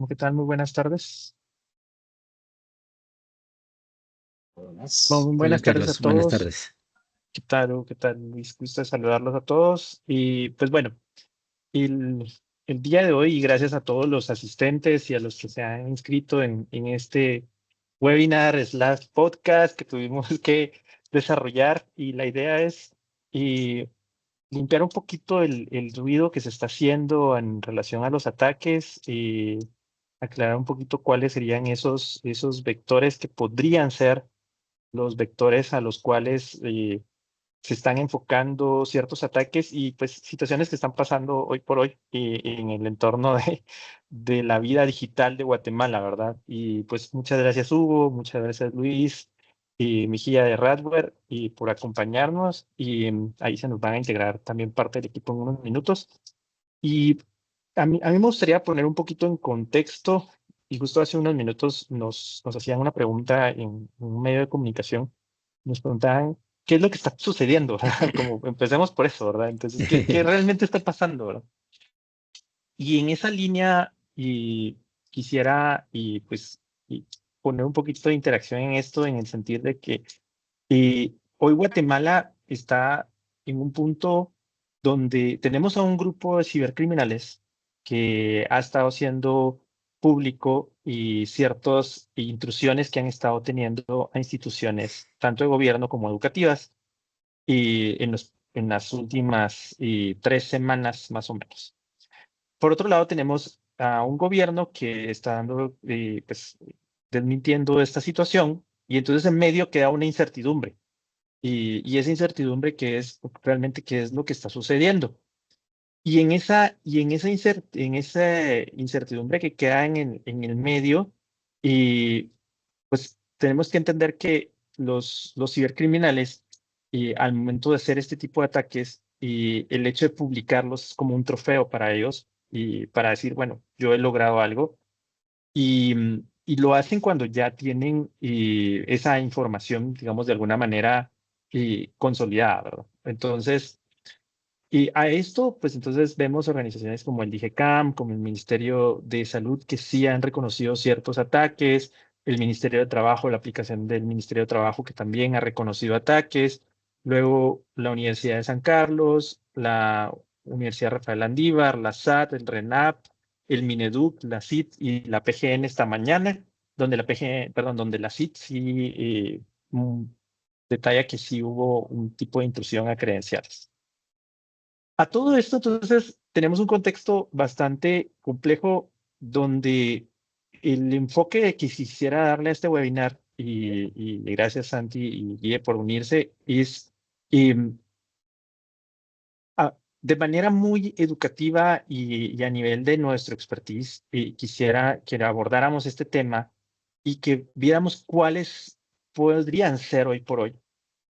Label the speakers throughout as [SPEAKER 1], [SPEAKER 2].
[SPEAKER 1] ¿Qué tal? Muy buenas tardes. Bueno,
[SPEAKER 2] Buenas.
[SPEAKER 1] muy
[SPEAKER 2] Hola
[SPEAKER 1] buenas tardes a
[SPEAKER 2] Carlos, buenas
[SPEAKER 1] todos.
[SPEAKER 2] tardes.
[SPEAKER 1] ¿Qué tal, Hugo? ¿Qué tal, Luis? Gusto de saludarlos a todos. Y pues bueno, el día de hoy, y gracias a todos los asistentes y a los que se han inscrito en este webinar slash podcast que tuvimos que desarrollar. Y la idea es limpiar un poquito el ruido que se está haciendo en relación a los ataques y aclarar un poquito cuáles serían esos vectores que podrían ser los vectores a los cuales se están enfocando ciertos ataques y pues situaciones que están pasando hoy por hoy en el entorno de la vida digital de Guatemala, ¿verdad? Y pues muchas gracias Hugo, muchas gracias Luis y Mejía de Radware y por acompañarnos y ahí se nos van a integrar también parte del equipo en unos minutos. Y a mí me gustaría poner un poquito en contexto, y justo hace unos minutos nos hacían una pregunta en un medio de comunicación, nos preguntaban qué es lo que está sucediendo, ¿verdad? Como empecemos por eso, ¿verdad? Entonces, ¿qué realmente está pasando, ¿verdad? Y en esa línea, y quisiera, y poner un poquito de interacción en esto, en el sentido de que hoy Guatemala está en un punto donde tenemos a un grupo de cibercriminales que ha estado siendo público y ciertas intrusiones que han estado teniendo a instituciones, tanto de gobierno como educativas, y en las últimas 3 semanas más o menos. Por otro lado, tenemos a un gobierno que está dando, desmintiendo esta situación, y entonces en medio queda una incertidumbre y esa incertidumbre que es realmente qué es lo que está sucediendo. Y en esa incertidumbre que queda en el medio, y pues tenemos que entender que los cibercriminales, y al momento de hacer este tipo de ataques, y el hecho de publicarlos es como un trofeo para ellos y para decir, bueno, yo he logrado algo. Y lo hacen cuando ya tienen esa información, digamos, de alguna manera consolidada, ¿verdad? Entonces, y a esto, pues entonces vemos organizaciones como el DGCAM, como el Ministerio de Salud, que sí han reconocido ciertos ataques, el Ministerio de Trabajo, la aplicación del Ministerio de Trabajo, que también ha reconocido ataques, luego la Universidad de San Carlos, la Universidad Rafael Landívar, la SAT, el RENAP, el Mineduc, la CIT y la PGN esta mañana, donde la PGN, perdón, donde la CIT sí detalla que sí hubo un tipo de intrusión a credenciales. A todo esto, entonces, tenemos un contexto bastante complejo donde el enfoque que quisiera darle a este webinar, y gracias Santi y Guille por unirse, es em, de manera muy educativa y a nivel de nuestro expertise, quisiera que abordáramos este tema y que viéramos cuáles podrían ser hoy por hoy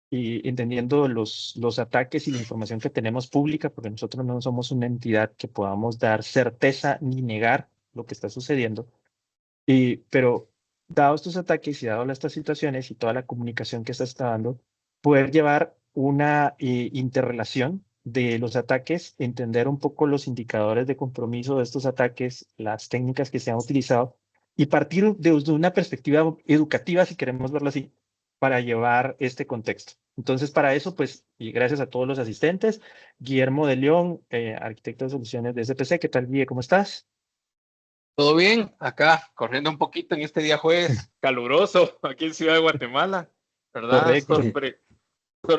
[SPEAKER 1] y entendiendo los ataques y la información que tenemos pública, porque nosotros no somos una entidad que podamos dar certeza ni negar lo que está sucediendo. Pero dados estos ataques y dadas estas situaciones y toda la comunicación que se está dando, poder llevar una interrelación de los ataques, entender un poco los indicadores de compromiso de estos ataques, las técnicas que se han utilizado y partir desde una perspectiva educativa, si queremos verlo así, para llevar este contexto. Entonces, para eso, pues, y gracias a todos los asistentes, Guillermo de León, arquitecto de soluciones de SPC, ¿qué tal, Guille? ¿Cómo estás?
[SPEAKER 3] Todo bien, acá corriendo un poquito en este día jueves caluroso aquí en Ciudad de Guatemala, ¿verdad?
[SPEAKER 1] Correcto.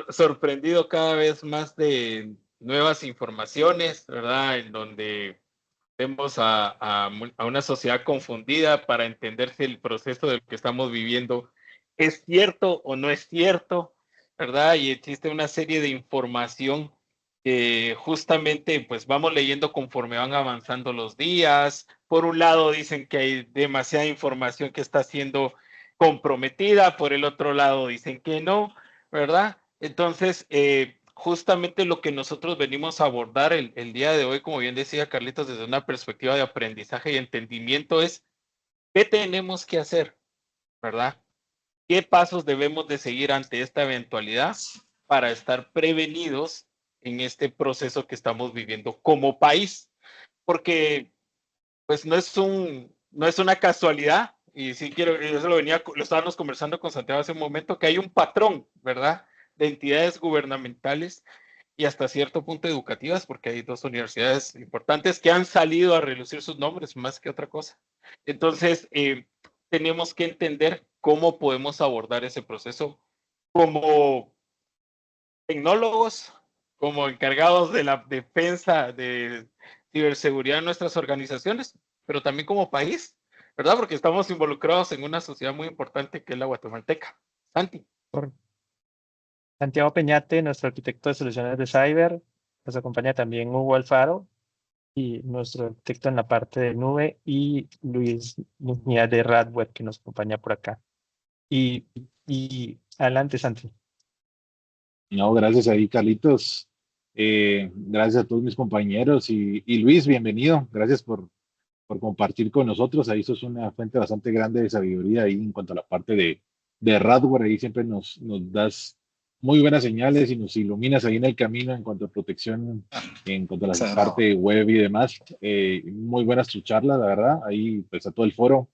[SPEAKER 3] Sorprendido cada vez más de nuevas informaciones, ¿verdad? En donde vemos a una sociedad confundida para entender si el proceso del que estamos viviendo es cierto o no es cierto, ¿verdad? Y existe una serie de información que justamente pues vamos leyendo conforme van avanzando los días. Por un lado dicen que hay demasiada información que está siendo comprometida, por el otro lado dicen que no, ¿verdad? Entonces, justamente lo que nosotros venimos a abordar el día de hoy, como bien decía Carlitos, desde una perspectiva de aprendizaje y entendimiento es qué tenemos que hacer, ¿verdad? ¿Qué pasos debemos de seguir ante esta eventualidad para estar prevenidos en este proceso que estamos viviendo como país? Porque pues no no es una casualidad, y sí quiero, eso lo estábamos conversando con Santiago hace un momento, que hay un patrón, ¿verdad?, de entidades gubernamentales y hasta cierto punto educativas, porque hay dos universidades importantes que han salido a relucir sus nombres más que otra cosa. Entonces, tenemos que entender cómo podemos abordar ese proceso como tecnólogos, como encargados de la defensa de ciberseguridad en nuestras organizaciones, pero también como país, ¿verdad? Porque estamos involucrados en una sociedad muy importante que es la guatemalteca. Santi.
[SPEAKER 1] Por Santiago Peñate, nuestro arquitecto de soluciones de cyber. Nos acompaña también Hugo Alfaro, y nuestro arquitecto en la parte de nube, y Luis Muñoz de Radweb, que nos acompaña por acá. Y adelante, Santi.
[SPEAKER 2] No, gracias ahí, Carlitos. Gracias a todos mis compañeros y Luis, bienvenido. Gracias por compartir con nosotros. Ahí sos una fuente bastante grande de sabiduría ahí en cuanto a la parte de hardware. Ahí siempre nos das muy buenas señales y nos iluminas ahí en el camino en cuanto a protección, en cuanto a la parte web y demás. Muy buenas tus charlas, la verdad. Ahí pues a todo el foro,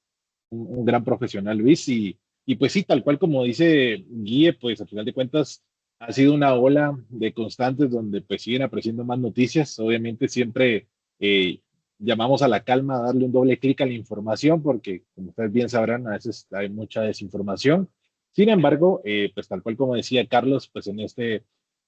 [SPEAKER 2] un gran profesional, Luis. Y pues sí, tal cual como dice Guille, pues al final de cuentas ha sido una ola de constantes donde pues siguen apareciendo más noticias. Obviamente siempre llamamos a la calma, a darle un doble clic a la información, porque como ustedes bien sabrán, a veces hay mucha desinformación. Sin embargo, pues tal cual como decía Carlos, pues en este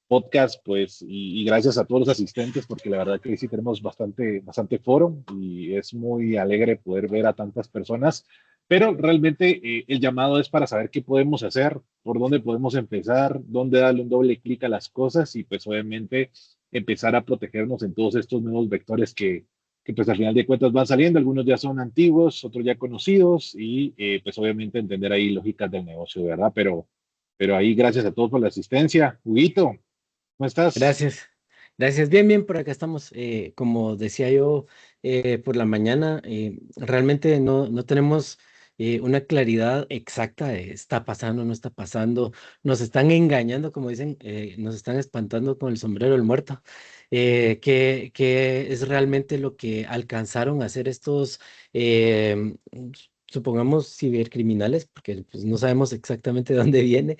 [SPEAKER 2] podcast, pues, y gracias a todos los asistentes, porque la verdad que sí tenemos bastante foro y es muy alegre poder ver a tantas personas, pero realmente el llamado es para saber qué podemos hacer, por dónde podemos empezar, dónde darle un doble clic a las cosas y pues obviamente empezar a protegernos en todos estos nuevos vectores que pues al final de cuentas van saliendo, algunos ya son antiguos, otros ya conocidos y pues obviamente entender ahí lógicas del negocio, ¿verdad? Pero ahí gracias a todos por la asistencia. Huguito, ¿cómo estás?
[SPEAKER 4] Gracias. Gracias. Bien, bien, por acá estamos. Como decía yo por la mañana, realmente no tenemos una claridad exacta de está pasando, no está pasando. Nos están engañando, como dicen, nos están espantando con el sombrero del muerto. ¿Qué es realmente lo que alcanzaron a hacer estos, supongamos, cibercriminales? Porque pues, no sabemos exactamente de dónde viene.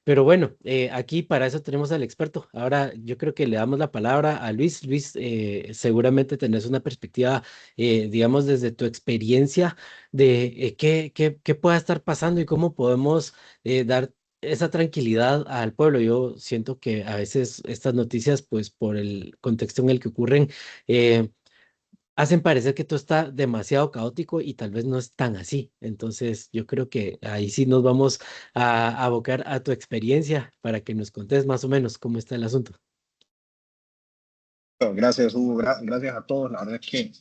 [SPEAKER 4] Pero bueno, aquí para eso tenemos al experto. Ahora yo creo que le damos la palabra a Luis. Luis, seguramente tenés una perspectiva, digamos, desde tu experiencia de qué pueda estar pasando y cómo podemos dar esa tranquilidad al pueblo. Yo siento que a veces estas noticias, pues por el contexto en el que ocurren, eh, hacen parecer que todo está demasiado caótico y tal vez no es tan así. Entonces, yo creo que ahí sí nos vamos a abocar a tu experiencia para que nos contes más o menos cómo está el asunto.
[SPEAKER 5] Bueno, gracias, Hugo. Gracias a todos. La verdad es que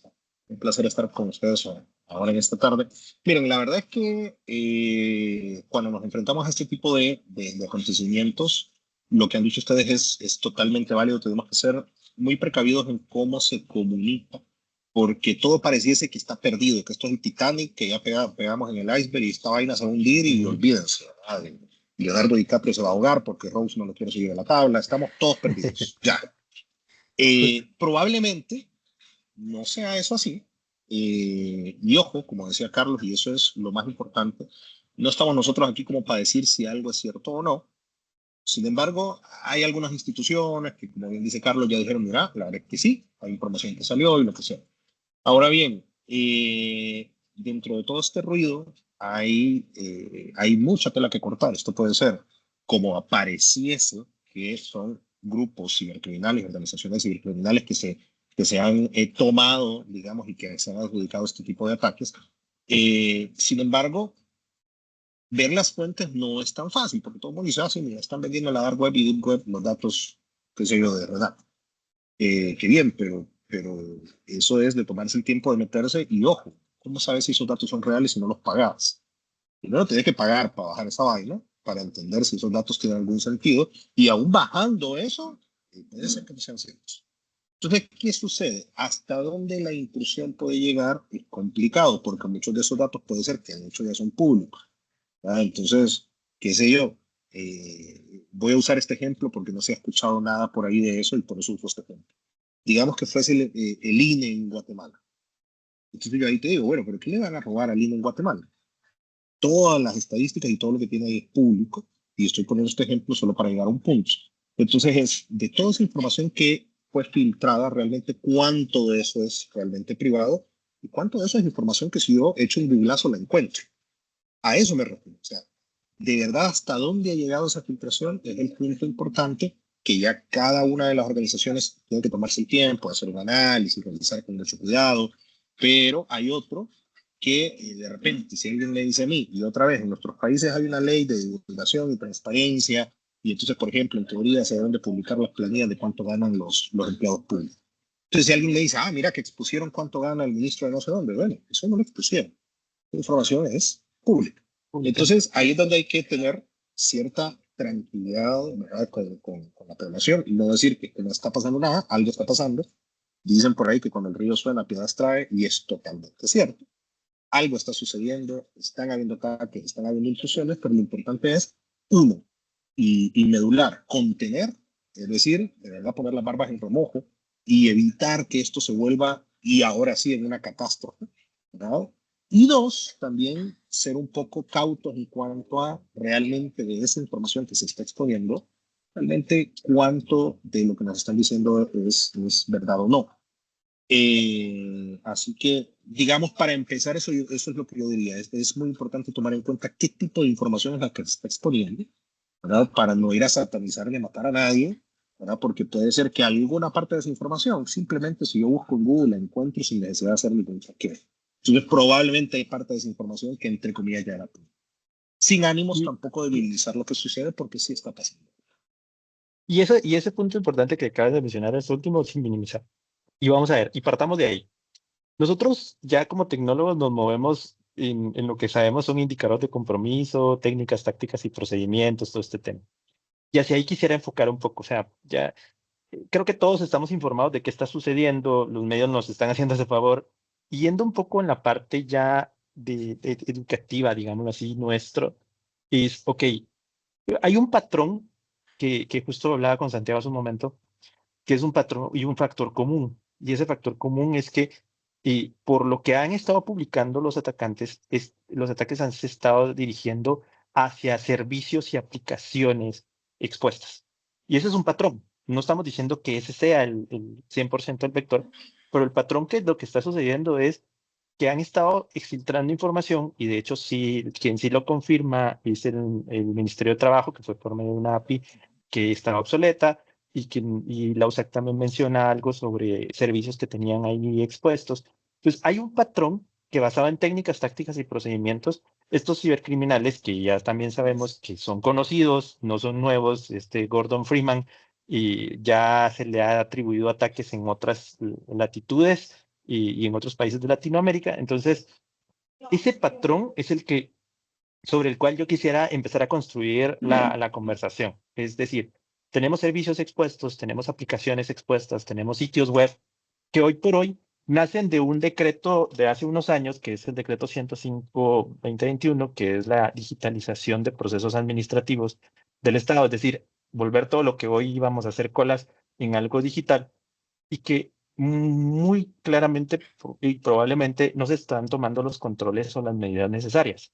[SPEAKER 5] un placer estar con ustedes ahora en esta tarde. Miren, la verdad es que cuando nos enfrentamos a este tipo de acontecimientos, lo que han dicho ustedes es totalmente válido. Tenemos que ser muy precavidos en cómo se comunica, porque todo pareciese que está perdido, que esto es el Titanic, que ya pegamos en el iceberg y esta vaina se va a hundir y olvídense, ¿verdad? Leonardo DiCaprio se va a ahogar porque Rose no lo quiere seguir a la tabla. Estamos todos perdidos. Ya. Probablemente no sea eso así. Y ojo, como decía Carlos, y eso es lo más importante, no estamos nosotros aquí como para decir si algo es cierto o no. Sin embargo, hay algunas instituciones que, como bien dice Carlos, ya dijeron, mira, la verdad es que sí, hay información que salió y lo que sea. Ahora bien, dentro de todo este ruido hay mucha tela que cortar. Esto puede ser como apareciese que son grupos cibercriminales, organizaciones cibercriminales que se han tomado, digamos, y que se han adjudicado este tipo de ataques. Sin embargo, ver las fuentes no es tan fácil, porque todo el mundo dice, ah, sí, mira, están vendiendo en la dark web y deep web los datos, qué sé yo, de verdad. Qué bien, pero eso es de tomarse el tiempo de meterse y ojo, ¿cómo sabes si esos datos son reales si no los pagas? Primero tienes que pagar para bajar esa vaina, para entender si esos datos tienen algún sentido y aún bajando eso, puede ser que no sean ciertos. Entonces, ¿qué sucede? ¿Hasta dónde la intrusión puede llegar? Es complicado porque muchos de esos datos puede ser que de hecho ya son públicos. ¿Verdad? Entonces, qué sé yo, voy a usar este ejemplo porque no se ha escuchado nada por ahí de eso y por eso uso este ejemplo. Digamos que fuese el INE en Guatemala. Entonces yo ahí te digo, bueno, pero ¿qué le van a robar al INE en Guatemala? Todas las estadísticas y todo lo que tiene ahí es público, y estoy poniendo este ejemplo solo para llegar a un punto. Entonces es de toda esa información que fue filtrada, realmente cuánto de eso es realmente privado y cuánto de eso es información que si yo echo un googlazo la encuentro. A eso me refiero. O sea, de verdad, hasta dónde ha llegado esa filtración es el punto importante que ya cada una de las organizaciones tiene que tomarse el tiempo, hacer un análisis, realizar con mucho cuidado, pero hay otro que de repente, si alguien le dice a mí, y otra vez, en nuestros países hay una ley de divulgación y transparencia, y entonces, por ejemplo, en teoría se deben de publicar las planillas de cuánto ganan los empleados públicos. Entonces, si alguien le dice, ah, mira, que expusieron cuánto gana el ministro de no sé dónde, bueno, eso no lo expusieron. La información es pública.
[SPEAKER 1] Pública.
[SPEAKER 5] Entonces, ahí es donde hay que tener cierta tranquilidad, ¿verdad? Con la población y no decir que no está pasando nada, algo está pasando. Dicen por ahí que cuando el río suena, piedras trae, y es totalmente cierto. Algo está sucediendo, están habiendo ataques, están habiendo intrusiones, pero lo importante es, uno, y medular, contener, es decir, de verdad poner las barbas en remojo y evitar que esto se vuelva, y ahora sí, en una catástrofe, ¿verdad? Y dos, también ser un poco cautos en cuanto a realmente de esa información que se está exponiendo, realmente cuánto de lo que nos están diciendo es verdad o no. Así que, digamos, para empezar, eso es lo que yo diría. Es muy importante tomar en cuenta qué tipo de información es la que se está exponiendo, ¿verdad? Para no ir a satanizar ni a matar a nadie, ¿verdad? Porque puede ser que alguna parte de esa información, simplemente si yo busco en Google, la encuentro sin necesidad de hacer ningún chequeo. Entonces, probablemente hay parte de esa información que, entre comillas, ya era pública. Sin ánimos
[SPEAKER 1] Y,
[SPEAKER 5] tampoco de minimizar lo que sucede, porque sí está pasando.
[SPEAKER 1] y ese punto importante que acabas de mencionar es último, sin minimizar. Y vamos a ver, y partamos de ahí. Nosotros ya como tecnólogos nos movemos en lo que sabemos son indicadores de compromiso, técnicas, tácticas y procedimientos, todo este tema. Y hacia ahí quisiera enfocar un poco. O sea, ya creo que todos estamos informados de qué está sucediendo, los medios nos están haciendo ese favor. Y yendo un poco en la parte ya de educativa, digámoslo así, nuestro, es, ok, hay un patrón que justo hablaba con Santiago hace un momento, que es un patrón y un factor común. Y ese factor común es que por lo que han estado publicando los atacantes, los ataques han se estado dirigiendo hacia servicios y aplicaciones expuestas. Y ese es un patrón. No estamos diciendo que ese sea el 100% del vector, pero el patrón que lo que está sucediendo es que han estado exfiltrando información y de hecho sí, quien sí lo confirma es el Ministerio de Trabajo, que fue por medio de una API que estaba obsoleta y la USAC también menciona algo sobre servicios que tenían ahí expuestos. Pues hay un patrón que basado en técnicas, tácticas y procedimientos, estos cibercriminales que ya también sabemos que son conocidos, no son nuevos, Gordon Freeman, y ya se le ha atribuido ataques en otras latitudes y en otros países de Latinoamérica. Entonces, ese patrón es el que, sobre el cual yo quisiera empezar a construir la conversación. Es decir, tenemos servicios expuestos, tenemos aplicaciones expuestas, tenemos sitios web que hoy por hoy nacen de un decreto de hace unos años, que es el decreto 105/2021, que es la digitalización de procesos administrativos del Estado, es decir, volver todo lo que hoy íbamos a hacer colas en algo digital y que muy claramente y probablemente no se están tomando los controles o las medidas necesarias.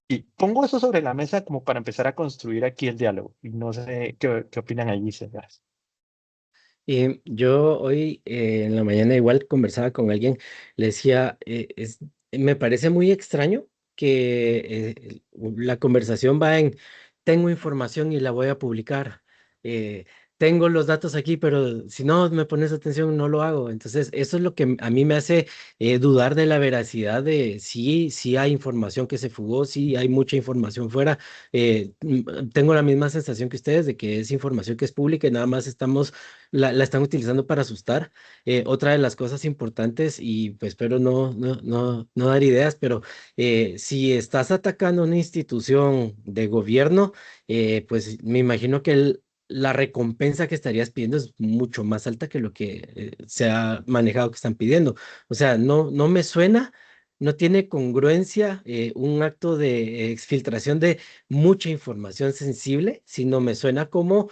[SPEAKER 1] Y pongo eso sobre la mesa como para empezar a construir aquí el diálogo. Y no sé qué opinan allí, señoras.
[SPEAKER 4] Yo hoy en la mañana igual conversaba con alguien, le decía, me parece muy extraño que la conversación va en, tengo información y la voy a publicar, eh, tengo los datos aquí, pero si no me pones atención no lo hago. Entonces, eso es lo que a mí me hace dudar de la veracidad de si hay información que se fugó, si hay mucha información fuera. Tengo la misma sensación que ustedes de que es información que es pública y nada más la están utilizando para asustar. Otra de las cosas importantes, y pues espero no dar ideas, pero si estás atacando una institución de gobierno, pues me imagino que la recompensa que estarías pidiendo es mucho más alta que lo que se ha manejado que están pidiendo. O sea, no me suena. no tiene congruencia un acto de exfiltración de mucha información sensible, sino me suena como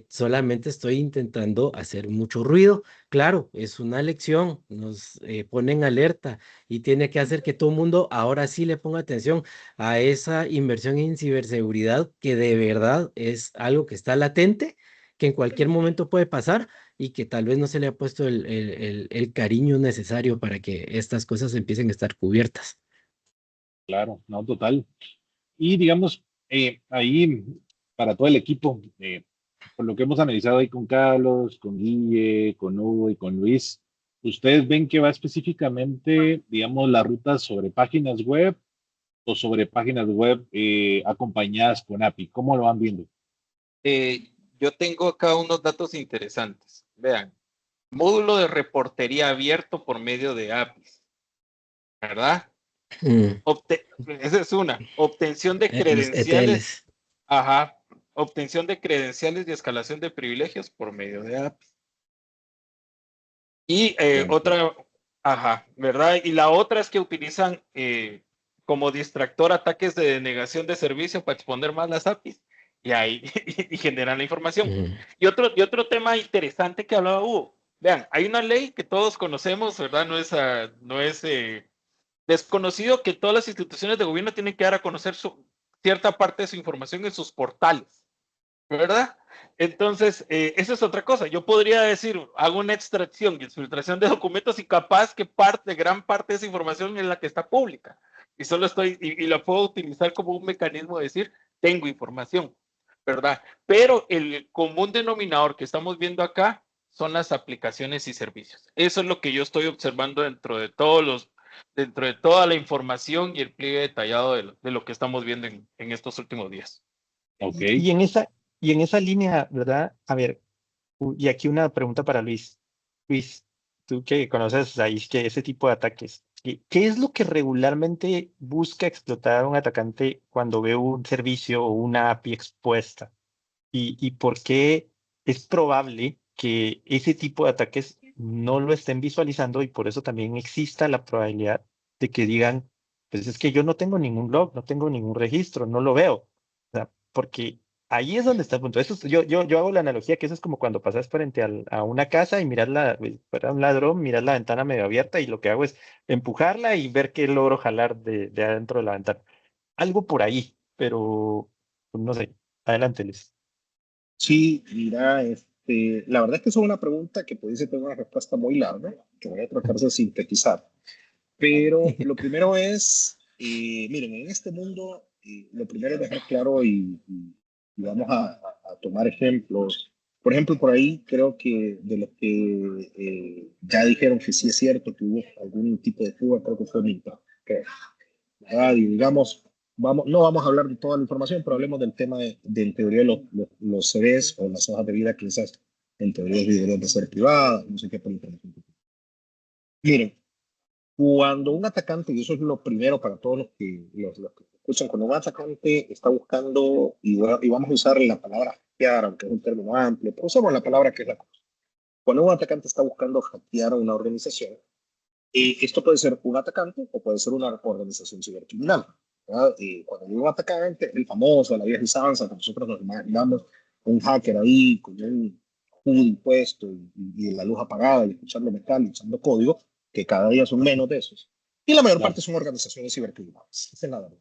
[SPEAKER 4] solamente estoy intentando hacer mucho ruido. Claro, es una lección, nos ponen alerta y tiene que hacer que todo el mundo ahora sí le ponga atención a esa inversión en ciberseguridad que de verdad es algo que está latente, que en cualquier momento puede pasar y que tal vez no se le ha puesto el cariño necesario para que estas cosas empiecen a estar cubiertas.
[SPEAKER 2] Claro, no, total. Y digamos, ahí para todo el equipo, por lo que hemos analizado ahí con Carlos, con Guille, con Hugo y con Luis, ¿ustedes ven que va específicamente, digamos, las rutas sobre páginas web o sobre páginas web acompañadas con API? ¿Cómo lo van viendo?
[SPEAKER 3] Yo tengo acá unos datos interesantes. Vean, módulo de reportería abierto por medio de APIs, ¿verdad?
[SPEAKER 4] Mm,
[SPEAKER 3] Esa es una. Obtención de
[SPEAKER 4] los
[SPEAKER 3] credenciales.
[SPEAKER 4] ETLs.
[SPEAKER 3] Ajá. Obtención de credenciales y escalación de privilegios por medio de APIs. Y otra, ajá, ¿verdad? Y la otra es que utilizan como distractor ataques de denegación de servicio para exponer más las APIs y ahí y generan la información.
[SPEAKER 4] Mm,
[SPEAKER 3] Y otro tema interesante que hablaba Hugo. Vean, hay una ley que todos conocemos, ¿verdad? No es desconocido que todas las instituciones de gobierno tienen que dar a conocer cierta parte de su información en sus portales, ¿verdad? Entonces, esa es otra cosa. Yo podría decir, hago una extracción y exfiltración de documentos y capaz que gran parte de esa información es la que está pública. Y solo y la puedo utilizar como un mecanismo de decir, tengo información, ¿verdad? Pero el común denominador que estamos viendo acá son las aplicaciones y servicios. Eso es lo que yo estoy observando dentro de toda la información y el pliegue detallado de lo que estamos viendo en estos últimos días.
[SPEAKER 2] Ok,
[SPEAKER 1] Y en esa línea, ¿verdad? A ver, y aquí una pregunta para Luis. Luis, tú que conoces ahí que ese tipo de ataques, ¿qué es lo que regularmente busca explotar un atacante cuando ve un servicio o una API expuesta? Y por qué es probable que ese tipo de ataques no lo estén visualizando y por eso también exista la probabilidad de que digan, pues es que yo no tengo ningún log, no tengo ningún registro, no lo veo. O sea, porque ahí es donde está el punto. Yo hago la analogía que eso es como cuando pasas frente a una casa y miras para un ladrón, miras la ventana medio abierta y lo que hago es empujarla y ver qué logro jalar de adentro de la ventana. Algo por ahí, pero pues, no sé. Adelante, Luis.
[SPEAKER 5] Sí, mira, la verdad es que es una pregunta que pudiese tener una respuesta muy larga, que voy a tratar de sintetizar. Pero lo primero es, miren, en este mundo, lo primero es dejar claro y vamos a tomar ejemplos. Por ejemplo, por ahí creo que de los que ya dijeron que sí es cierto que hubo algún tipo de fuga, creo que fue Mintra. Y digamos, no vamos a hablar de toda la información, pero hablemos del tema de en teoría los CVs o las hojas de vida que esas en teoría deberían de ser privadas, no sé qué por información. Miren, cuando un atacante, y eso es lo primero para todos los que escuchan, cuando un atacante está buscando, y vamos a usar la palabra hackear, aunque es un término amplio, pero usamos la palabra que es la cosa. Cuando un atacante está buscando hackear a una organización, esto puede ser un atacante o puede ser una organización cibercriminal. Cuando digo atacante, el famoso, la vieja usanza, que nosotros nos imaginamos un hacker ahí con un hoodie puesto y la luz apagada y escuchando metal y echando código, que cada día son menos de esos. Y la mayor
[SPEAKER 2] claro.
[SPEAKER 5] parte son organizaciones cibercriminales. Esa es la verdad.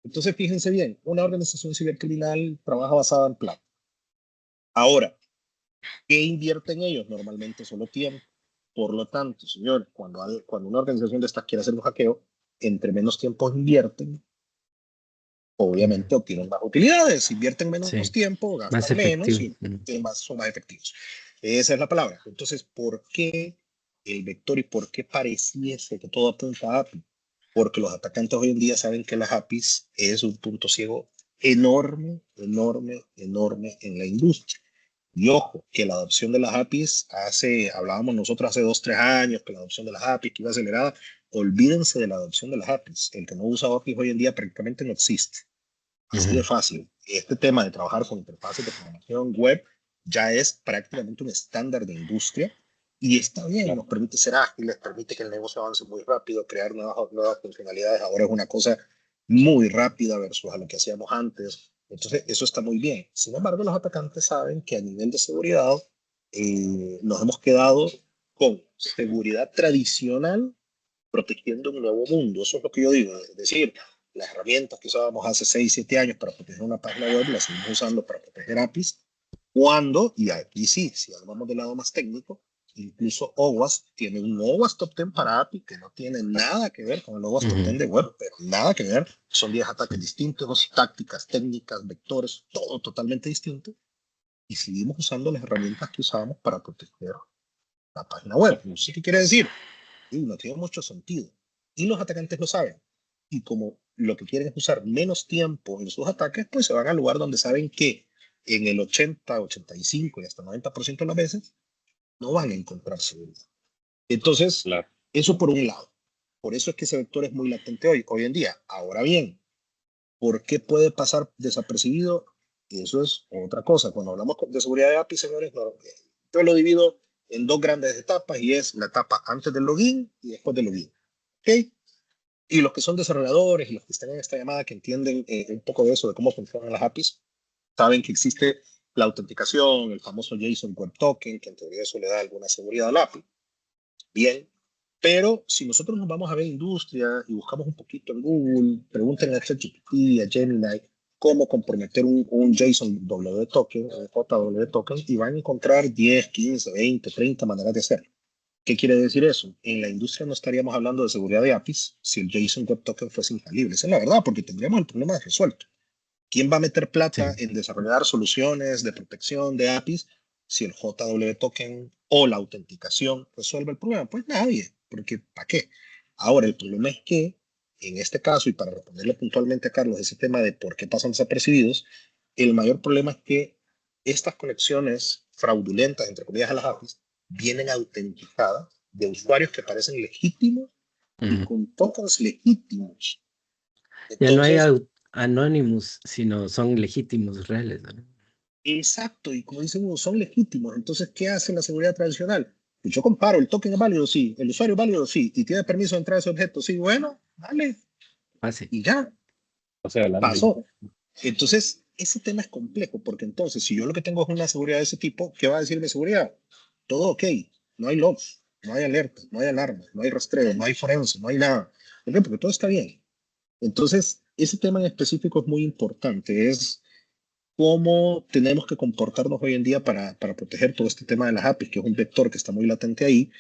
[SPEAKER 5] Entonces, fíjense bien, una organización cibercriminal trabaja basada en plata. Ahora, ¿qué invierten ellos? Normalmente solo tiempo. Por lo tanto, señor, cuando una organización de estas quiere hacer un hackeo, entre menos tiempo invierten, obviamente obtienen más utilidades. Invierten menos
[SPEAKER 4] sí,
[SPEAKER 5] tiempo,
[SPEAKER 4] más
[SPEAKER 5] gastan menos
[SPEAKER 4] efectivo.
[SPEAKER 5] y son más efectivos. Esa es la palabra. Entonces, ¿por qué el vector y por qué pareciese que todo apunta a API? Porque los atacantes hoy en día saben que las APIs es un punto ciego enorme, enorme, enorme en la industria. Y ojo, que la adopción de las APIs hablábamos nosotros hace 2, 3 años, que la adopción de las APIs que iba acelerada. Olvídense de la adopción de las APIs. El que no usa APIs hoy en día prácticamente no existe. Así de
[SPEAKER 4] Ujú.
[SPEAKER 5] fácil. Este tema de trabajar con interfaces de programación web ya es prácticamente un estándar de industria Y está bien,
[SPEAKER 2] Claro.
[SPEAKER 5] nos permite ser ágiles, permite que el negocio avance muy rápido, crear nuevas funcionalidades. Ahora es una cosa muy rápida versus a lo que hacíamos antes. Entonces, eso está muy bien. Sin embargo, los atacantes saben que a nivel de seguridad nos hemos quedado con seguridad tradicional protegiendo un nuevo mundo. Eso es lo que yo digo. Es decir, las herramientas que usábamos hace 6, 7 años para proteger una página web, las seguimos usando para proteger APIs. Cuando, y aquí sí, si hablamos del lado más técnico, incluso OWASP tiene un OWASP Top 10 para API que no tiene nada que ver con el OWASP Top 10 de web, pero nada que ver. Son 10 ataques distintos, tácticas, técnicas, vectores, todo totalmente distinto. Y seguimos usando las herramientas que usábamos para proteger la página web. ¿Sí qué quiere decir? Sí, no tiene mucho sentido. Y los atacantes lo saben. Y como lo que quieren es usar menos tiempo en sus ataques, pues se van al lugar donde saben que en el 80, 85 y hasta 90% de las veces no van a encontrar seguridad. Entonces,
[SPEAKER 2] Claro.
[SPEAKER 5] eso por un lado. Por eso es que ese vector es muy latente hoy en día. Ahora bien, ¿por qué puede pasar desapercibido? Eso es otra cosa. Cuando hablamos de seguridad de API, señores, yo lo divido en dos grandes etapas y es la etapa antes del login y después del login. ¿Ok? Y los que son desarrolladores y los que están en esta llamada que entienden un poco de eso, de cómo funcionan las APIs, saben que existe la autenticación, el famoso JSON Web Token, que en teoría eso le da alguna seguridad al API. Bien, pero si nosotros nos vamos a ver industria y buscamos un poquito en Google, pregunten a ChatGPT, a Gemini, cómo comprometer un JSON W token, un JW token, y van a encontrar 10, 15, 20, 30 maneras de hacerlo. ¿Qué quiere decir eso? En la industria no estaríamos hablando de seguridad de APIs si el JSON Web Token fuese infalible. Esa es la verdad, porque tendríamos el problema resuelto. ¿Quién va a meter plata en desarrollar soluciones de protección de APIs si el JW Token o la autenticación resuelve el problema? Pues nadie, porque ¿para qué? Ahora, el problema es que en este caso, y para responderle puntualmente a Carlos ese tema de por qué pasan desapercibidos, el mayor problema es que estas conexiones fraudulentas, entre comillas, a las APIs, vienen autenticadas de usuarios que parecen legítimos y con tokens legítimos.
[SPEAKER 4] Ya no hay
[SPEAKER 5] Entonces,
[SPEAKER 4] anonymous, sino son legítimos, reales, ¿no?
[SPEAKER 5] exacto, y como dice Hugo, son legítimos. Entonces, ¿qué hace la seguridad tradicional? Pues yo comparo, el token es válido, sí, el usuario es válido, sí, y tiene permiso de entrar a ese objeto, sí, bueno, dale,
[SPEAKER 4] Pase.
[SPEAKER 5] y ya,
[SPEAKER 2] O sea, adelante.
[SPEAKER 5] pasó. Entonces, ese tema es complejo, porque entonces, si yo lo que tengo es una seguridad de ese tipo, ¿qué va a decir mi seguridad? Todo ok, no hay logs, no hay alertas, no hay alarmas, no hay rastreo, no hay forense, no hay nada. ¿Por qué? Porque todo está bien. Entonces, ese tema en específico es muy importante, es cómo tenemos que comportarnos hoy en día para proteger todo este tema de las APIs, que es un vector que está muy latente ahí.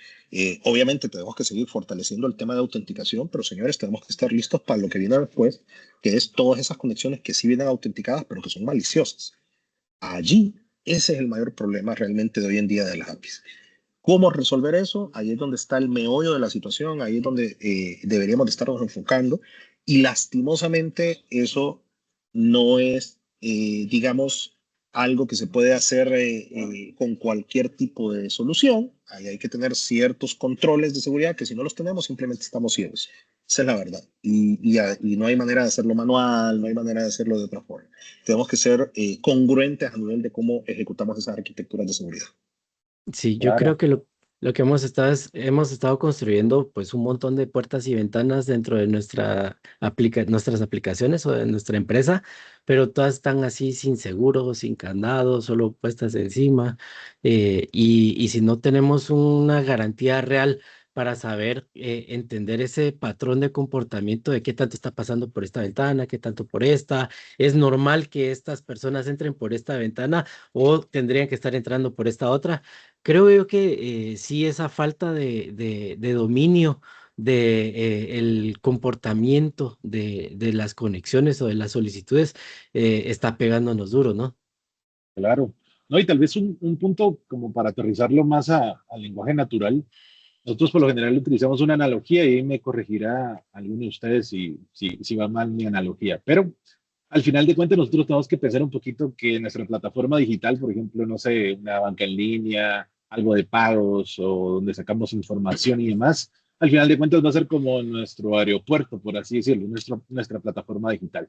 [SPEAKER 5] Obviamente tenemos que seguir fortaleciendo el tema de autenticación, pero señores, tenemos que estar listos para lo que viene después, que es todas esas conexiones que sí vienen autenticadas, pero que son maliciosas. Allí, ese es el mayor problema realmente de hoy en día de las APIs. ¿Cómo resolver eso? Ahí es donde está el meollo de la situación, ahí es donde deberíamos de estarnos enfocando y lastimosamente eso no es, digamos, algo que se puede hacer con cualquier tipo de solución. Ahí hay que tener ciertos controles de seguridad que si no los tenemos simplemente estamos ciegos. Esa es la verdad. Y no hay manera de hacerlo manual, no hay manera de hacerlo de otra forma. Tenemos que ser congruentes a nivel de cómo ejecutamos esas arquitecturas de seguridad.
[SPEAKER 4] Sí, yo
[SPEAKER 2] Claro.
[SPEAKER 4] creo que lo que hemos estado construyendo pues un montón de puertas y ventanas dentro de nuestras aplicaciones o de nuestra empresa, pero todas están así sin seguro, sin candado, solo puestas encima. Y si no tenemos una garantía real para saber entender ese patrón de comportamiento de qué tanto está pasando por esta ventana, qué tanto por esta, es normal que estas personas entren por esta ventana o tendrían que estar entrando por esta otra. Creo yo que sí, esa falta de dominio de el comportamiento de las conexiones o de las solicitudes está pegándonos duro, ¿no?
[SPEAKER 2] Claro. No, y tal vez un punto como para aterrizarlo más al lenguaje natural. Nosotros por lo general utilizamos una analogía y ahí me corregirá alguno de ustedes si va mal mi analogía. Pero al final de cuentas nosotros tenemos que pensar un poquito que nuestra plataforma digital, por ejemplo, no sé, una banca en línea, algo de pagos o donde sacamos información y demás, al final de cuentas va a ser como nuestro aeropuerto, por así decirlo, nuestra plataforma digital.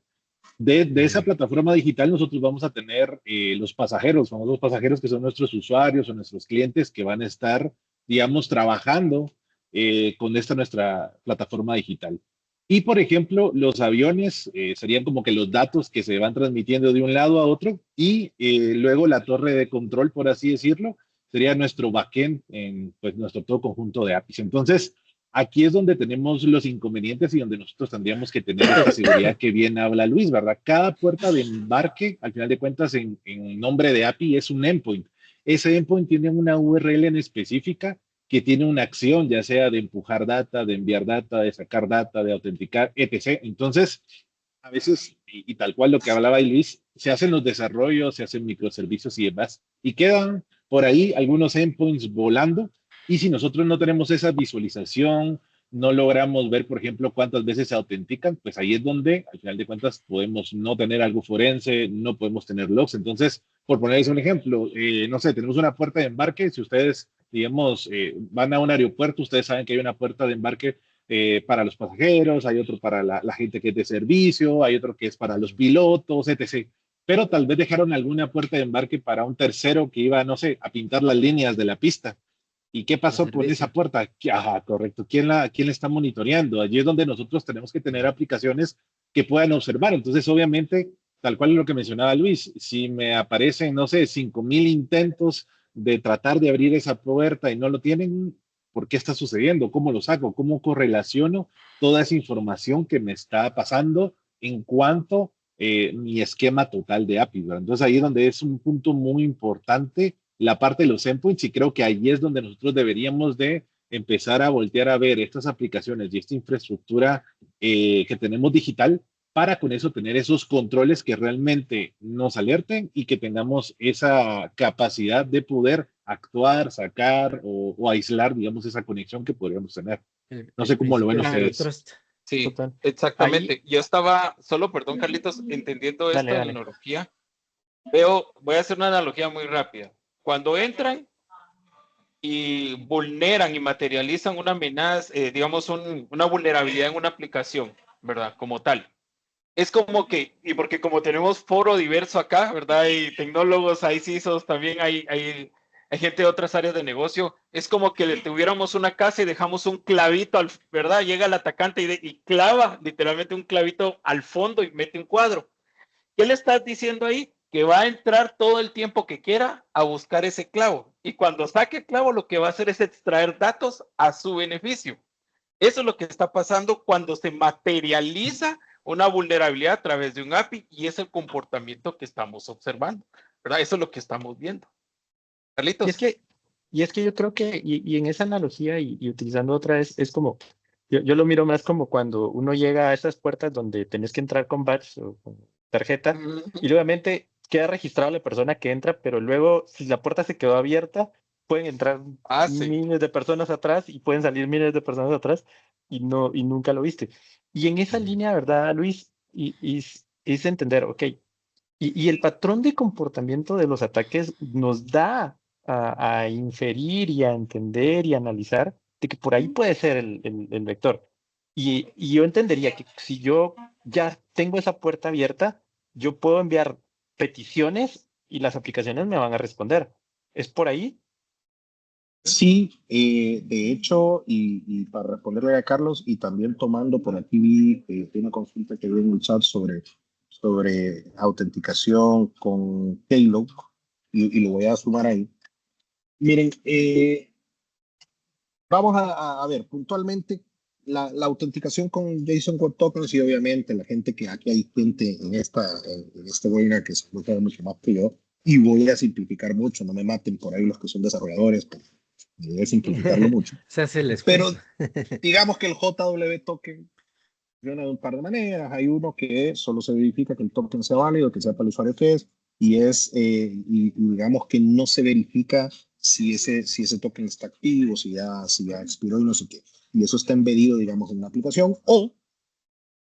[SPEAKER 2] De esa plataforma digital nosotros vamos a tener los pasajeros, famosos pasajeros que son nuestros usuarios o nuestros clientes que van a estar digamos, trabajando con esta nuestra plataforma digital. Y, por ejemplo, los aviones serían como que los datos que se van transmitiendo de un lado a otro y luego la torre de control, por así decirlo, sería nuestro backend en pues, nuestro todo conjunto de APIs. Entonces, aquí es donde tenemos los inconvenientes y donde nosotros tendríamos que tener esta seguridad que bien habla Luis, ¿verdad? Cada puerta de embarque, al final de cuentas, en nombre de API es un endpoint. Ese endpoint tiene una URL en específica que tiene una acción, ya sea de empujar data, de enviar data, de sacar data, de autenticar, etc. Entonces, a veces, y tal cual lo que hablaba Luis, se hacen los desarrollos, se hacen microservicios y demás, y quedan por ahí algunos endpoints volando, y si nosotros no tenemos esa visualización, no logramos ver, por ejemplo, cuántas veces se autentican, pues ahí es donde, al final de cuentas, podemos no tener algo forense, no podemos tener logs. Entonces, por ponerles un ejemplo, no sé, tenemos una puerta de embarque, si ustedes, digamos, van a un aeropuerto, ustedes saben que hay una puerta de embarque para los pasajeros, hay otro para la gente que es de servicio, hay otro que es para los pilotos, etc. Pero tal vez dejaron alguna puerta de embarque para un tercero que iba, no sé, a pintar las líneas de la pista. ¿Y qué
[SPEAKER 4] De
[SPEAKER 2] pasó con esa
[SPEAKER 4] servicio.
[SPEAKER 2] puerta? Ajá, correcto. ¿Quién la está monitoreando? Allí es donde nosotros tenemos que tener aplicaciones que puedan observar. Entonces, obviamente, tal cual es lo que mencionaba Luis, si me aparecen, no sé, 5,000 intentos de tratar de abrir esa puerta y no lo tienen, ¿por qué está sucediendo? ¿Cómo lo saco? ¿Cómo correlaciono toda esa información que me está pasando en cuanto mi esquema total de API? ¿Verdad? Entonces, ahí es donde es un punto muy importante la parte de los endpoints y creo que ahí es donde nosotros deberíamos de empezar a voltear a ver estas aplicaciones y esta infraestructura que tenemos digital para con eso tener esos controles que realmente nos alerten y que tengamos esa capacidad de poder actuar, sacar o aislar, digamos, esa conexión que podríamos tener. No sé
[SPEAKER 4] El
[SPEAKER 2] cómo lo ven
[SPEAKER 4] principio de Zero
[SPEAKER 2] ustedes.
[SPEAKER 4] Trust.
[SPEAKER 3] Sí,
[SPEAKER 1] Total. Ahí,
[SPEAKER 3] exactamente. Yo estaba, solo, perdón, Carlitos, entendiendo
[SPEAKER 1] dale,
[SPEAKER 3] esta
[SPEAKER 1] dale.
[SPEAKER 3] analogía. Voy a hacer una analogía muy rápida. Cuando entran y vulneran y materializan una amenaza, digamos, una vulnerabilidad en una aplicación, ¿verdad? Como tal. Es como que, y porque como tenemos foro diverso acá, ¿verdad? Hay tecnólogos, hay CISOs, también hay gente de otras áreas de negocio. Es como que le tuviéramos una casa y dejamos un clavito, ¿verdad? Llega el atacante y clava literalmente un clavito al fondo y mete un cuadro. ¿Qué le estás diciendo ahí? Que va a entrar todo el tiempo que quiera a buscar ese clavo. Y cuando saque el clavo, lo que va a hacer es extraer datos a su beneficio. Eso es lo que está pasando cuando se materializa una vulnerabilidad a través de un API y es el comportamiento que estamos observando, ¿verdad? Eso es lo que estamos viendo.
[SPEAKER 1] Y es
[SPEAKER 3] Carlitos.
[SPEAKER 1] que, y es que yo creo que, y en esa analogía y utilizando otra vez, es como, yo lo miro más como cuando uno llega a esas puertas donde tenés que entrar con badge o con tarjeta y obviamente queda registrado la persona que entra, pero luego si la puerta se quedó abierta, pueden entrar
[SPEAKER 3] Ah, sí.
[SPEAKER 1] miles de personas atrás y pueden salir miles de personas atrás y nunca lo viste. Y en esa línea, ¿verdad, Luis? Es entender, ok, y el patrón de comportamiento de los ataques nos da a inferir y a entender y a analizar de que por ahí puede ser el vector. Y yo entendería que si yo ya tengo esa puerta abierta, yo puedo enviar peticiones y las aplicaciones me van a responder. ¿Es por ahí?
[SPEAKER 5] Sí, de hecho, y para responderle a Carlos, y también tomando por aquí vi una consulta que vi en el chat sobre autenticación con Keylog, y lo voy a sumar ahí. Miren, vamos a ver puntualmente la autenticación con JSON Web Tokens y obviamente la gente que aquí hay gente en este webinar que se sabe mucho más que yo y voy a simplificar mucho, no me maten por ahí los que son desarrolladores, voy a simplificarlo mucho.
[SPEAKER 4] Se hace el
[SPEAKER 5] Pero
[SPEAKER 4] esfuerzo.
[SPEAKER 5] digamos que el JW token funciona de un par de maneras. Hay uno que solo se verifica que el token sea válido, que sepa el usuario que es, y digamos que no se verifica si ese token está activo, si ya expiró y no sé qué. Y eso está embedido, digamos, en una aplicación. O,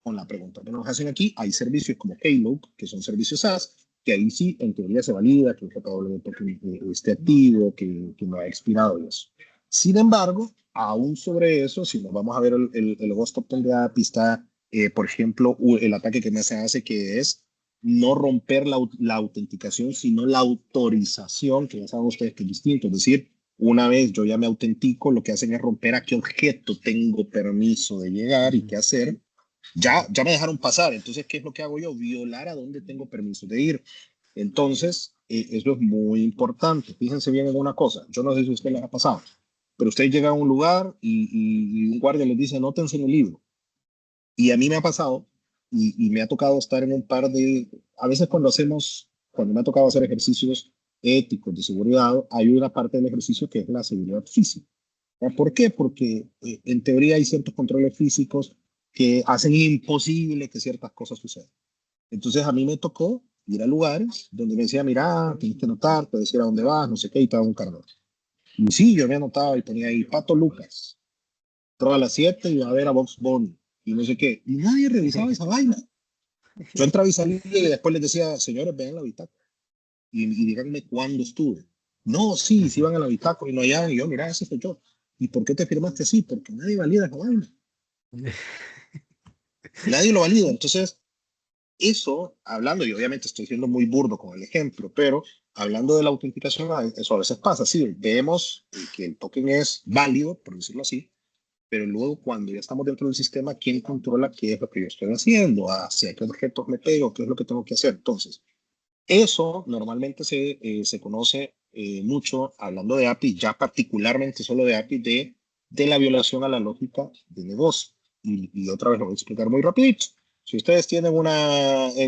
[SPEAKER 5] con la pregunta que nos hacen aquí, hay servicios como Keylog, que son servicios SaaS, que ahí sí, en teoría se valida que el JW token esté activo, que no ha expirado y eso. Sin embargo, aún sobre eso, si nos vamos a ver el Ghost Token de API, está, por ejemplo, el ataque que me se hace, que es no romper la autenticación, sino la autorización, que ya saben ustedes que es distinto. Es decir, Una vez yo ya me autentico, lo que hacen es romper a qué objeto tengo permiso de llegar y qué hacer. Ya me dejaron pasar, entonces, ¿qué es lo que hago yo? Violar a dónde tengo permiso de ir. Entonces, eso es muy importante. Fíjense bien en una cosa, yo no sé si a usted les ha pasado, pero usted llega a un lugar y un guardia les dice, anótense en el libro. Y a mí me ha pasado y me ha tocado estar en un par de, a veces cuando me ha tocado hacer ejercicios éticos de seguridad, hay una parte del ejercicio que es la seguridad física. ¿Por qué? Porque en teoría hay ciertos controles físicos que hacen imposible que ciertas cosas sucedan. Entonces a mí me tocó ir a lugares donde me decía, mira, tienes que anotar, te decía a dónde vas, no sé qué, y te daba un carnet. Y sí, yo me anotaba y ponía ahí Pato Lucas, entró a las 7 y va a ver a Box Bunny, y no sé qué. Y nadie revisaba esa vaina. Yo entraba y salía y después les decía, señores, vean la bitácora y díganme cuándo estuve. No, sí, sí iban a la bitácora y no hallaban. Y yo, mira, ese soy yo. ¿Y por qué te firmaste así? Porque nadie valida esa vaina. Nadie lo valida. Entonces, eso, hablando, y obviamente estoy siendo muy burdo con el ejemplo, pero hablando de la autenticación, eso a veces pasa. Sí, vemos que el token es válido, por decirlo así, pero luego cuando ya estamos dentro del sistema, ¿quién controla qué es lo que yo estoy haciendo? ¿Hacia qué objetos me pego? ¿Qué es lo que tengo que hacer? Entonces, eso normalmente se conoce mucho, hablando de API, ya particularmente solo de API, de la violación a la lógica de negocio. Y otra vez lo voy a explicar muy rapidito. Si ustedes tienen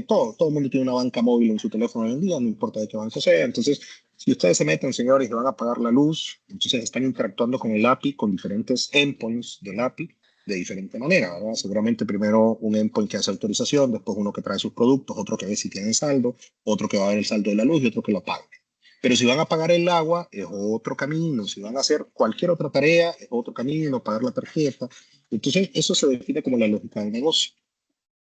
[SPEAKER 5] todo el mundo tiene una banca móvil en su teléfono hoy en día, no importa de qué banco sea. Entonces, si ustedes se meten, señores, y van a pagar la luz, entonces están interactuando con el API, con diferentes endpoints del API, de diferente manera, ¿verdad? Seguramente primero un endpoint que hace autorización, después uno que trae sus productos, otro que ve si tienen saldo, otro que va a ver el saldo de la luz y otro que lo paga. Pero si van a pagar el agua, es otro camino. Si van a hacer cualquier otra tarea, es otro camino, pagar la tarjeta. Entonces, eso se define como la lógica del negocio.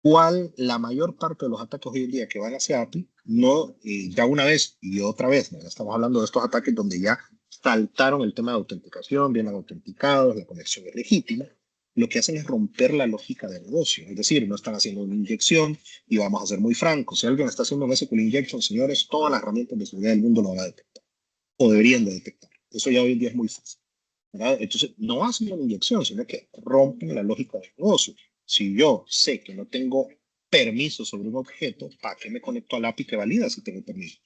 [SPEAKER 5] ¿Cuál la mayor parte de los ataques hoy en día que van hacia API? No, ya una vez y otra vez, ¿no? Ya estamos hablando de estos ataques donde ya saltaron el tema de autenticación, vienen autenticados, la conexión es legítima. Lo que hacen es romper la lógica del negocio. Es decir, no están haciendo una inyección y vamos a ser muy francos. Si alguien está haciendo un SQL injection, señores, todas las herramientas de seguridad del mundo lo van a detectar o deberían de detectar. Eso ya hoy en día es muy fácil, ¿verdad? Entonces, no hacen una inyección, sino que rompen la lógica del negocio. Si yo sé que no tengo permiso sobre un objeto, ¿para qué me conecto al API que valida si tengo permiso?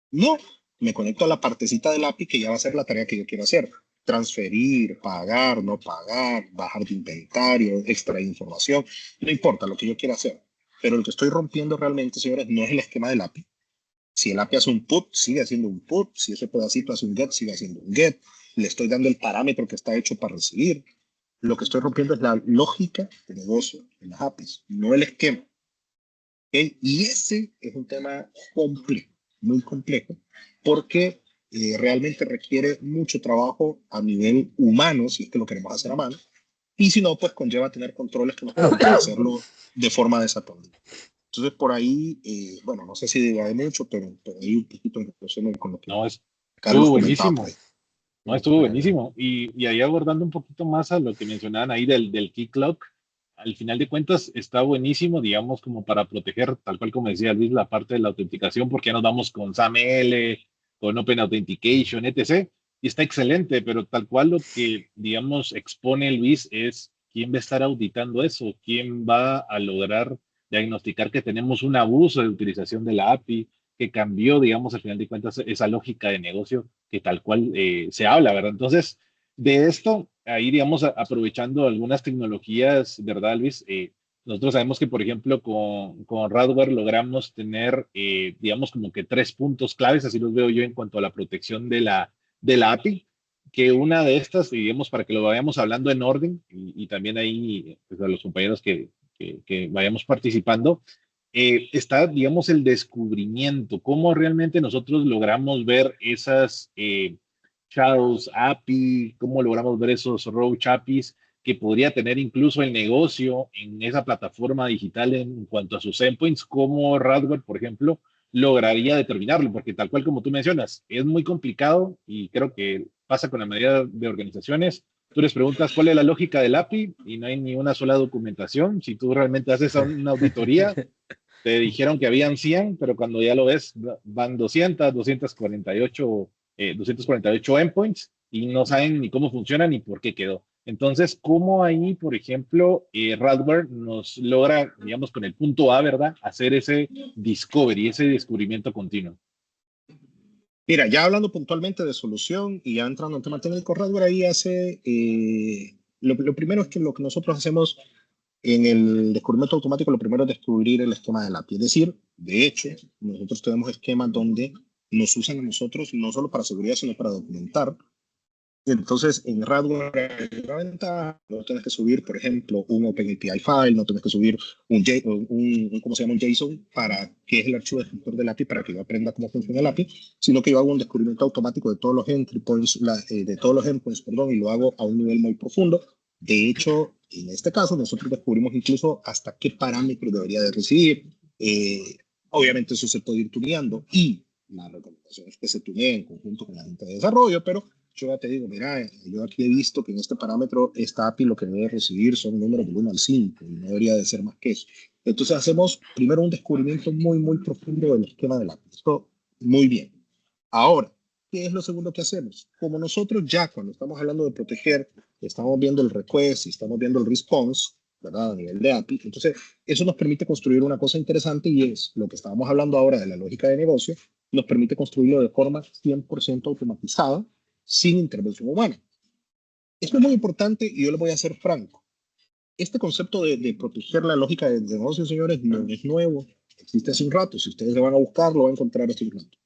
[SPEAKER 5] No, me conecto a la partecita del API que ya va a hacer la tarea que yo quiero hacer. Transferir, pagar, no pagar, bajar de inventario, extraer información, no importa lo que yo quiera hacer. Pero lo que estoy rompiendo realmente, señores, no es el esquema del API. Si el API hace un put, sigue haciendo un put. Si ese pedacito hace un get, sigue haciendo un get. Le estoy dando el parámetro que está hecho para recibir. Lo que estoy rompiendo es la lógica de negocio de las APIs, no el esquema. ¿Okay? Y ese es un tema complejo, muy complejo, porque realmente requiere mucho trabajo a nivel humano, si es que lo queremos hacer a mano, y si no, pues conlleva tener controles que nos permitan hacerlo de forma desaparecida. Entonces, por ahí, bueno, no sé si diga de mucho, pero ahí un poquito en relación con lo que
[SPEAKER 2] No,
[SPEAKER 5] Carlos
[SPEAKER 2] estuvo
[SPEAKER 5] comentaba por
[SPEAKER 2] buenísimo.
[SPEAKER 5] ahí.
[SPEAKER 2] No, estuvo buenísimo. Y ahí abordando un poquito más a lo que mencionaban ahí del key clock, al final de cuentas está buenísimo, digamos, como para proteger, tal cual como decía Luis, la parte de la autenticación, porque ya nos vamos con SAML, con Open Authentication, etc. Y está excelente, pero tal cual lo que, digamos, expone Luis es quién va a estar auditando eso, quién va a lograr diagnosticar que tenemos un abuso de utilización de la API, que cambió, digamos, al final de cuentas, esa lógica de negocio que tal cual se habla, ¿verdad? Entonces, de esto, ahí, digamos, aprovechando algunas tecnologías, ¿verdad, Luis? Nosotros sabemos que, por ejemplo, con Radware logramos tener, digamos, como que 3 puntos claves, así los veo yo en cuanto a la protección de la API, que una de estas, digamos, para que lo vayamos hablando en orden, y también ahí, pues, a los compañeros que vayamos participando, está, digamos, el descubrimiento, cómo realmente nosotros logramos ver esas shadows API, cómo logramos ver esos roach APIs que podría tener incluso el negocio en esa plataforma digital en cuanto a sus endpoints, cómo Radware, por ejemplo, lograría determinarlo, porque tal cual como tú mencionas, es muy complicado y creo que pasa con la mayoría de organizaciones. Tú les preguntas cuál es la lógica del API y no hay ni una sola documentación. Si tú realmente haces una auditoría, te dijeron que habían 100, pero cuando ya lo ves, van 248 endpoints y no saben ni cómo funciona ni por qué quedó. Entonces, ¿cómo ahí, por ejemplo, Radware nos logra, digamos, con el punto A, ¿verdad?, hacer ese discovery, ese descubrimiento continuo?
[SPEAKER 5] Mira, ya hablando puntualmente de solución y ya entrando en tema técnico, Radware ahí hace, lo primero es que lo que nosotros hacemos en el descubrimiento automático, lo primero es descubrir el esquema del API. Es decir, de hecho, nosotros tenemos esquemas donde nos usan a nosotros no solo para seguridad, sino para documentar. Entonces, en Radware hay una ventaja, no tienes que subir, por ejemplo, un OpenAPI file, no tienes que subir ¿cómo se llama? Un JSON para que es el archivo descriptor del API para que yo aprenda cómo funciona el API, sino que yo hago un descubrimiento automático de todos los entry points, de todos los endpoints, perdón, y lo hago a un nivel muy profundo. De hecho, en este caso, nosotros descubrimos incluso hasta qué parámetros debería de recibir. Obviamente eso se puede ir tuneando y la recomendación es que se tunee en conjunto con la gente de desarrollo, pero yo ya te digo, mira, yo aquí he visto que en este parámetro esta API lo que debe recibir son números del 1 al 5 y no debería de ser más que eso. Entonces hacemos primero un descubrimiento muy, muy profundo del esquema del API. Esto muy bien. Ahora, ¿qué es lo segundo que hacemos? Como nosotros ya cuando estamos hablando de proteger, estamos viendo el request y estamos viendo el response, ¿verdad? A nivel de API. Entonces, eso nos permite construir una cosa interesante y es lo que estábamos hablando ahora de la lógica de negocio, nos permite construirlo de forma 100% automatizada, sin intervención humana. Esto es muy importante y yo le voy a ser franco. Este concepto de proteger la lógica de negocio, señores, no es nuevo. Existe hace un rato. Si ustedes le van a buscar, lo van a encontrar hace un rato.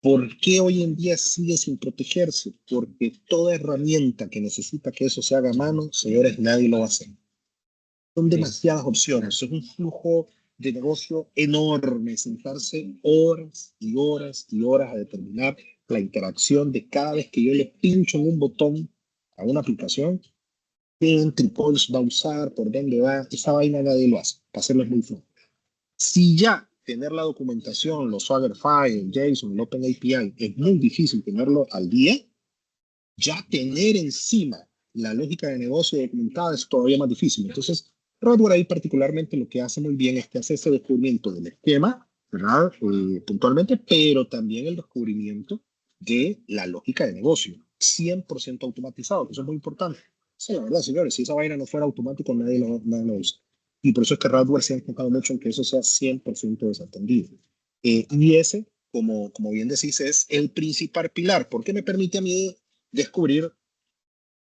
[SPEAKER 5] ¿Por qué hoy en día sigue sin protegerse? Porque toda herramienta que necesita que eso se haga a mano, señores, nadie lo va a hacer. Son demasiadas opciones. Es un flujo de negocio enorme, sentarse horas y horas y horas a determinar la interacción de cada vez que yo le pincho en un botón a una aplicación, qué entry points va a usar, por dónde va, esa vaina nadie lo hace, para hacerlo muy fácil. Si ya tener la documentación, los Swagger File, el JSON, el OpenAPI, es muy difícil tenerlo al día, ya tener encima la lógica de negocio documentada es todavía más difícil. Entonces, Radware ahí particularmente lo que hace muy bien es que hace ese descubrimiento del esquema, ¿verdad? Puntualmente, pero también el descubrimiento de la lógica de negocio, 100% automatizado, que eso es muy importante. Sí, la verdad, señores, si esa vaina no fuera automático, nadie lo usa. Y por eso es que Radware se ha enfocado mucho en que eso sea 100% desatendido. Y ese, como bien decís, es el principal pilar, porque me permite a mí descubrir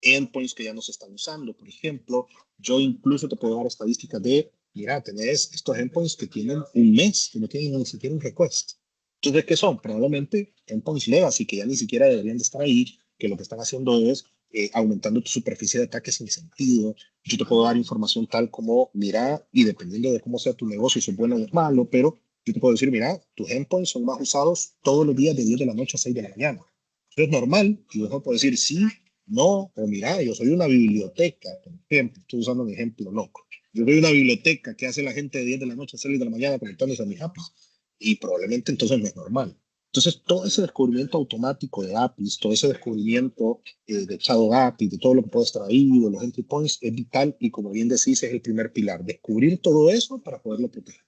[SPEAKER 5] endpoints que ya no se están usando. Por ejemplo, yo incluso te puedo dar estadísticas de, mira, tenés estos endpoints que tienen un mes, que no tienen ni siquiera un request. Entonces, ¿qué son? Probablemente endpoints legacy, que ya ni siquiera deberían de estar ahí, que lo que están haciendo es aumentando tu superficie de ataque sin sentido. Yo te puedo dar información tal como, mira, y dependiendo de cómo sea tu negocio, si es bueno o es malo, pero yo te puedo decir, mira, tus endpoints son más usados todos los días de 10 de la noche a 6 de la mañana. Eso es normal, y yo puedo decir, sí, no, o mira, yo soy una biblioteca, por ejemplo, estoy usando un ejemplo loco. Yo soy una biblioteca que hace la gente de 10 de la noche a 6 de la mañana conectándose a mis APIs, y probablemente entonces no es normal. Entonces, todo ese descubrimiento automático de APIs, todo ese descubrimiento de Shadow API, de todo lo que puede estar ahí, de los entry points, es vital y como bien decís, es el primer pilar, descubrir todo eso para poderlo proteger.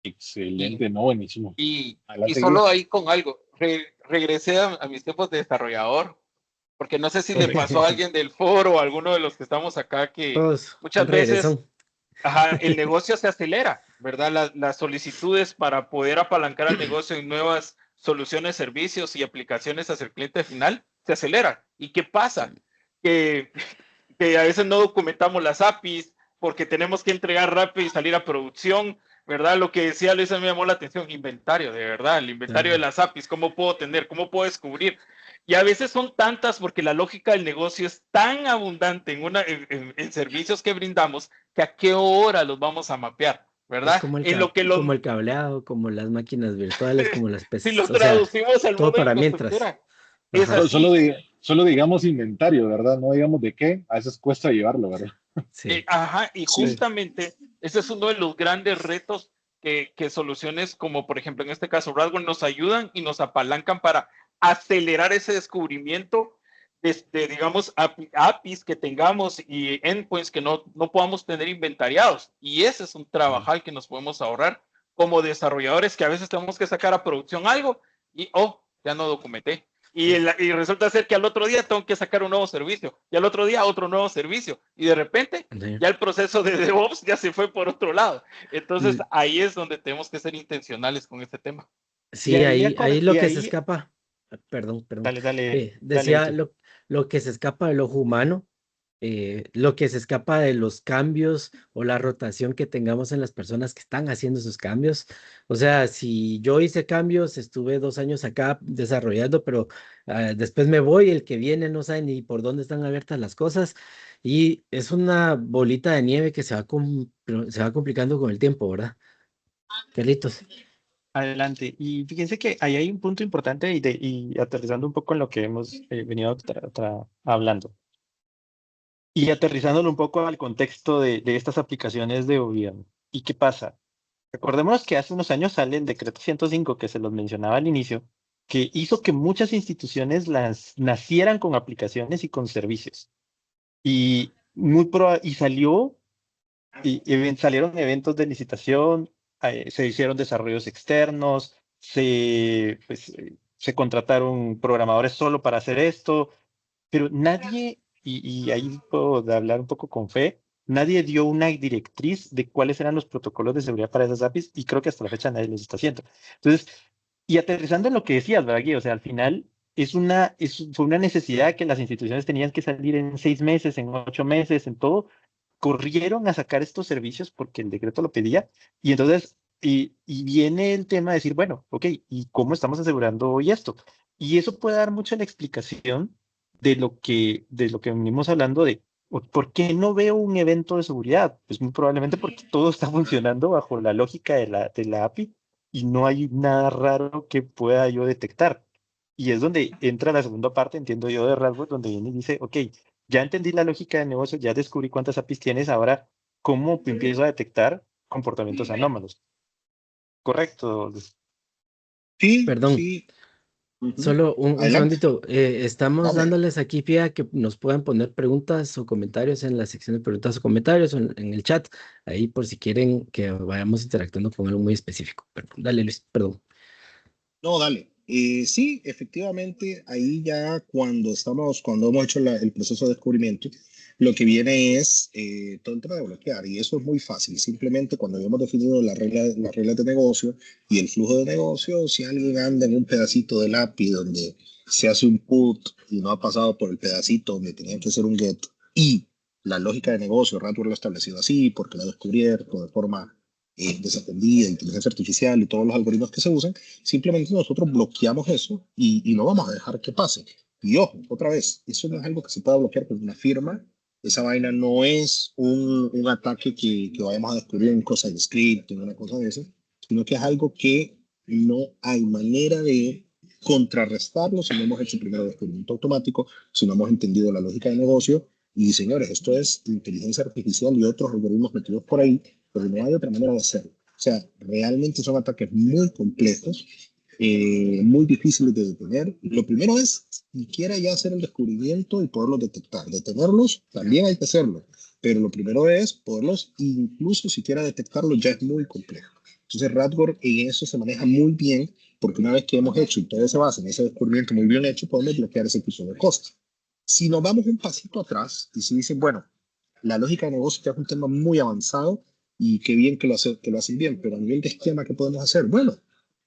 [SPEAKER 2] Excelente, no, buenísimo.
[SPEAKER 3] Y
[SPEAKER 2] Adelante,
[SPEAKER 3] solo
[SPEAKER 2] Luis.
[SPEAKER 3] ahí con algo, regresé a mis tiempos de desarrollador, porque no sé si le pasó a alguien del foro o a alguno de los que estamos acá que
[SPEAKER 4] Todos, un
[SPEAKER 3] muchas veces
[SPEAKER 4] regresón.
[SPEAKER 3] el negocio se acelera, ¿verdad? Las solicitudes para poder apalancar al negocio en nuevas soluciones, servicios y aplicaciones hacia el cliente final se aceleran. ¿Y qué pasa? Que a veces no documentamos las APIs porque tenemos que entregar rápido y salir a producción, ¿verdad? Lo que decía Luis me llamó la atención, inventario, de verdad, el inventario de las APIs, ¿cómo puedo tener? ¿Cómo puedo descubrir? Y a veces son tantas porque la lógica del negocio es tan abundante en servicios que brindamos que a qué hora los vamos a mapear,
[SPEAKER 4] Es
[SPEAKER 3] ¿verdad?
[SPEAKER 4] como
[SPEAKER 3] En lo que
[SPEAKER 4] como el cableado, como las máquinas virtuales, como las
[SPEAKER 3] si lo
[SPEAKER 4] PCs, o sea,
[SPEAKER 3] traducimos al
[SPEAKER 4] todo
[SPEAKER 3] mundo de
[SPEAKER 4] para mientras.
[SPEAKER 3] infraestructura, es
[SPEAKER 4] Ajá,
[SPEAKER 3] así.
[SPEAKER 2] Solo digamos inventario, ¿verdad? No digamos de qué, a veces cuesta llevarlo, ¿verdad?
[SPEAKER 4] sí.
[SPEAKER 3] Ajá, y
[SPEAKER 5] Sí.
[SPEAKER 3] justamente ese es uno de los grandes retos que soluciones como por ejemplo en este caso Radware nos ayudan y nos apalancan para acelerar ese descubrimiento de digamos APIs que tengamos y endpoints que no podamos tener inventariados. Y ese es un trabajal que nos podemos ahorrar como desarrolladores que a veces tenemos que sacar a producción algo y ya no documenté. y resulta ser que al otro día tengo que sacar un nuevo servicio, y al otro día otro nuevo servicio, y de repente ya el proceso de DevOps ya se fue por otro lado. Entonces ahí es donde tenemos que ser intencionales con este tema.
[SPEAKER 4] Sí, ahí lo que se escapa, perdón,
[SPEAKER 1] Dale,
[SPEAKER 4] decía
[SPEAKER 1] Víctor.
[SPEAKER 4] lo que se escapa del ojo humano, lo que se escapa de los cambios o la rotación que tengamos en las personas que están haciendo esos cambios. O sea, si yo hice cambios, estuve 2 años acá desarrollando, pero después me voy, el que viene no sabe ni por dónde están abiertas las cosas y es una bolita de nieve que se va complicando con el tiempo, ¿verdad? Carlitos.
[SPEAKER 1] Adelante. Y fíjense que ahí hay un punto importante y aterrizando un poco en lo que hemos venido hablando. Y aterrizándolo un poco al contexto de estas aplicaciones de gobierno. ¿Y qué pasa? Recordemos que hace unos años sale el decreto 105, que se los mencionaba al inicio, que hizo que muchas instituciones nacieran con aplicaciones y con servicios. Y, y salieron eventos de licitación, se hicieron desarrollos externos, se contrataron programadores solo para hacer esto, pero nadie, y ahí puedo hablar un poco con fe, nadie dio una directriz de cuáles eran los protocolos de seguridad para esas APIs y creo que hasta la fecha nadie los está haciendo. Entonces, y aterrizando en lo que decías, ¿verdad, Gui? O sea, al final fue una necesidad que las instituciones tenían que salir en 6 meses, en 8 meses, en todo. Corrieron a sacar estos servicios porque el decreto lo pedía y entonces, y viene el tema de decir, bueno, ok, ¿y cómo estamos asegurando hoy esto? Y eso puede dar mucho la explicación de lo que venimos hablando de por qué no veo un evento de seguridad. Pues muy probablemente porque todo está funcionando bajo la lógica de la API y no hay nada raro que pueda yo detectar. Y es donde entra la segunda parte, entiendo yo, de Radbourne, donde viene y dice, ok, ya entendí la lógica de negocio, ya descubrí cuántas APIs tienes, ahora, ¿cómo empiezo a detectar comportamientos anómalos? Correcto.
[SPEAKER 5] Sí,
[SPEAKER 4] Perdón,
[SPEAKER 5] sí. Ujú.
[SPEAKER 4] solo un
[SPEAKER 5] Adelante.
[SPEAKER 4] segundito. Estamos
[SPEAKER 5] Dale.
[SPEAKER 4] dándoles aquí pie a que nos puedan poner preguntas o comentarios en la sección de preguntas o comentarios o en el chat, ahí por si quieren que vayamos interactuando con algo muy específico. Dale, Luis, perdón.
[SPEAKER 5] No, dale. Sí, efectivamente, ahí ya cuando hemos hecho el proceso de descubrimiento, lo que viene es todo el tema de bloquear. Y eso es muy fácil. Simplemente cuando habíamos definido las reglas de negocio y el flujo de negocio, si alguien anda en un pedacito del API donde se hace un put y no ha pasado por el pedacito donde tenía que hacer un get, y la lógica de negocio, Radware lo ha establecido así, porque lo ha descubierto de forma desatendida, inteligencia artificial y todos los algoritmos que se usan, simplemente nosotros bloqueamos eso y no vamos a dejar que pase. Y ojo, otra vez, eso no es algo que se pueda bloquear con una firma. Esa vaina no es un ataque que vayamos a descubrir en cosas de script, en una cosa de eso, sino que es algo que no hay manera de contrarrestarlo si no hemos hecho primero descubrimiento automático, si no hemos entendido la lógica de negocio. Y señores, esto es inteligencia artificial y otros algoritmos metidos por ahí, pero no hay otra manera de hacerlo. O sea, realmente son ataques muy complejos, muy difíciles de detener. Lo primero es siquiera ya hacer el descubrimiento y poderlos detectar. Detenerlos también hay que hacerlo, pero lo primero es poderlos, incluso siquiera detectarlos ya es muy complejo. Entonces, Radware en eso se maneja muy bien, porque una vez que hemos hecho y todo se basa en ese descubrimiento muy bien hecho, podemos bloquear ese tipo de cosas. Si nos vamos un pasito atrás y si dicen, bueno, la lógica de negocio ya es un tema muy avanzado y qué bien que lo hacen bien, pero a nivel de esquema, ¿qué podemos hacer? Bueno,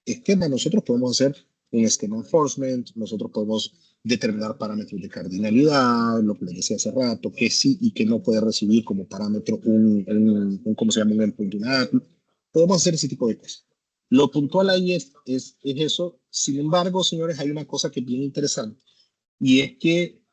[SPEAKER 5] esquema, nosotros podemos hacer un esquema enforcement, nosotros podemos determinar parámetros de cardinalidad, lo que les decía hace rato, que sí y que no puede recibir como parámetro ¿cómo se llama? Un endpoint de una API. Podemos hacer ese tipo de cosas. Lo puntual ahí es eso. Sin embargo, señores, hay una cosa que es bien interesante y es que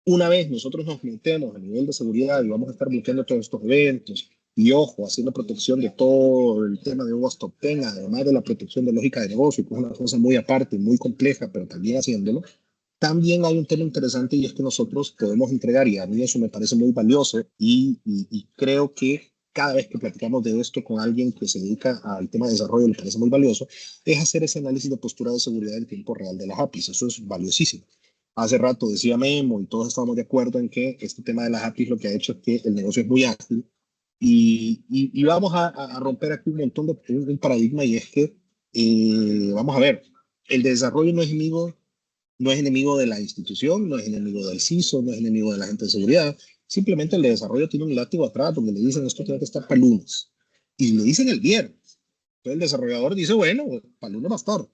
[SPEAKER 5] una vez nosotros nos metemos a nivel de seguridad y vamos a estar bloqueando todos estos eventos, y ojo, haciendo protección de todo el tema de OWASP Top 10, además de la protección de lógica de negocio, que es una cosa muy aparte, muy compleja, pero también haciéndolo, también hay un tema interesante y es que nosotros podemos entregar, y a mí eso me parece muy valioso, y creo que cada vez que platicamos de esto con alguien que se dedica al tema de desarrollo, le parece muy valioso, es hacer ese análisis de postura de seguridad en tiempo real de las APIs. Eso es valiosísimo. Hace rato decía Memo y todos estábamos de acuerdo en que este tema de las APIs lo que ha hecho es que el negocio es muy ágil y vamos a romper aquí un montón de un paradigma y es que, vamos a ver, el desarrollo no es enemigo no es enemigo de la institución, no es enemigo del CISO, no es enemigo de la gente de seguridad. Simplemente el de desarrollo tiene un látigo atrás donde le dicen esto tiene que estar para el lunes. Y le dicen el viernes. Entonces el desarrollador dice, bueno, para el lunes va a estar.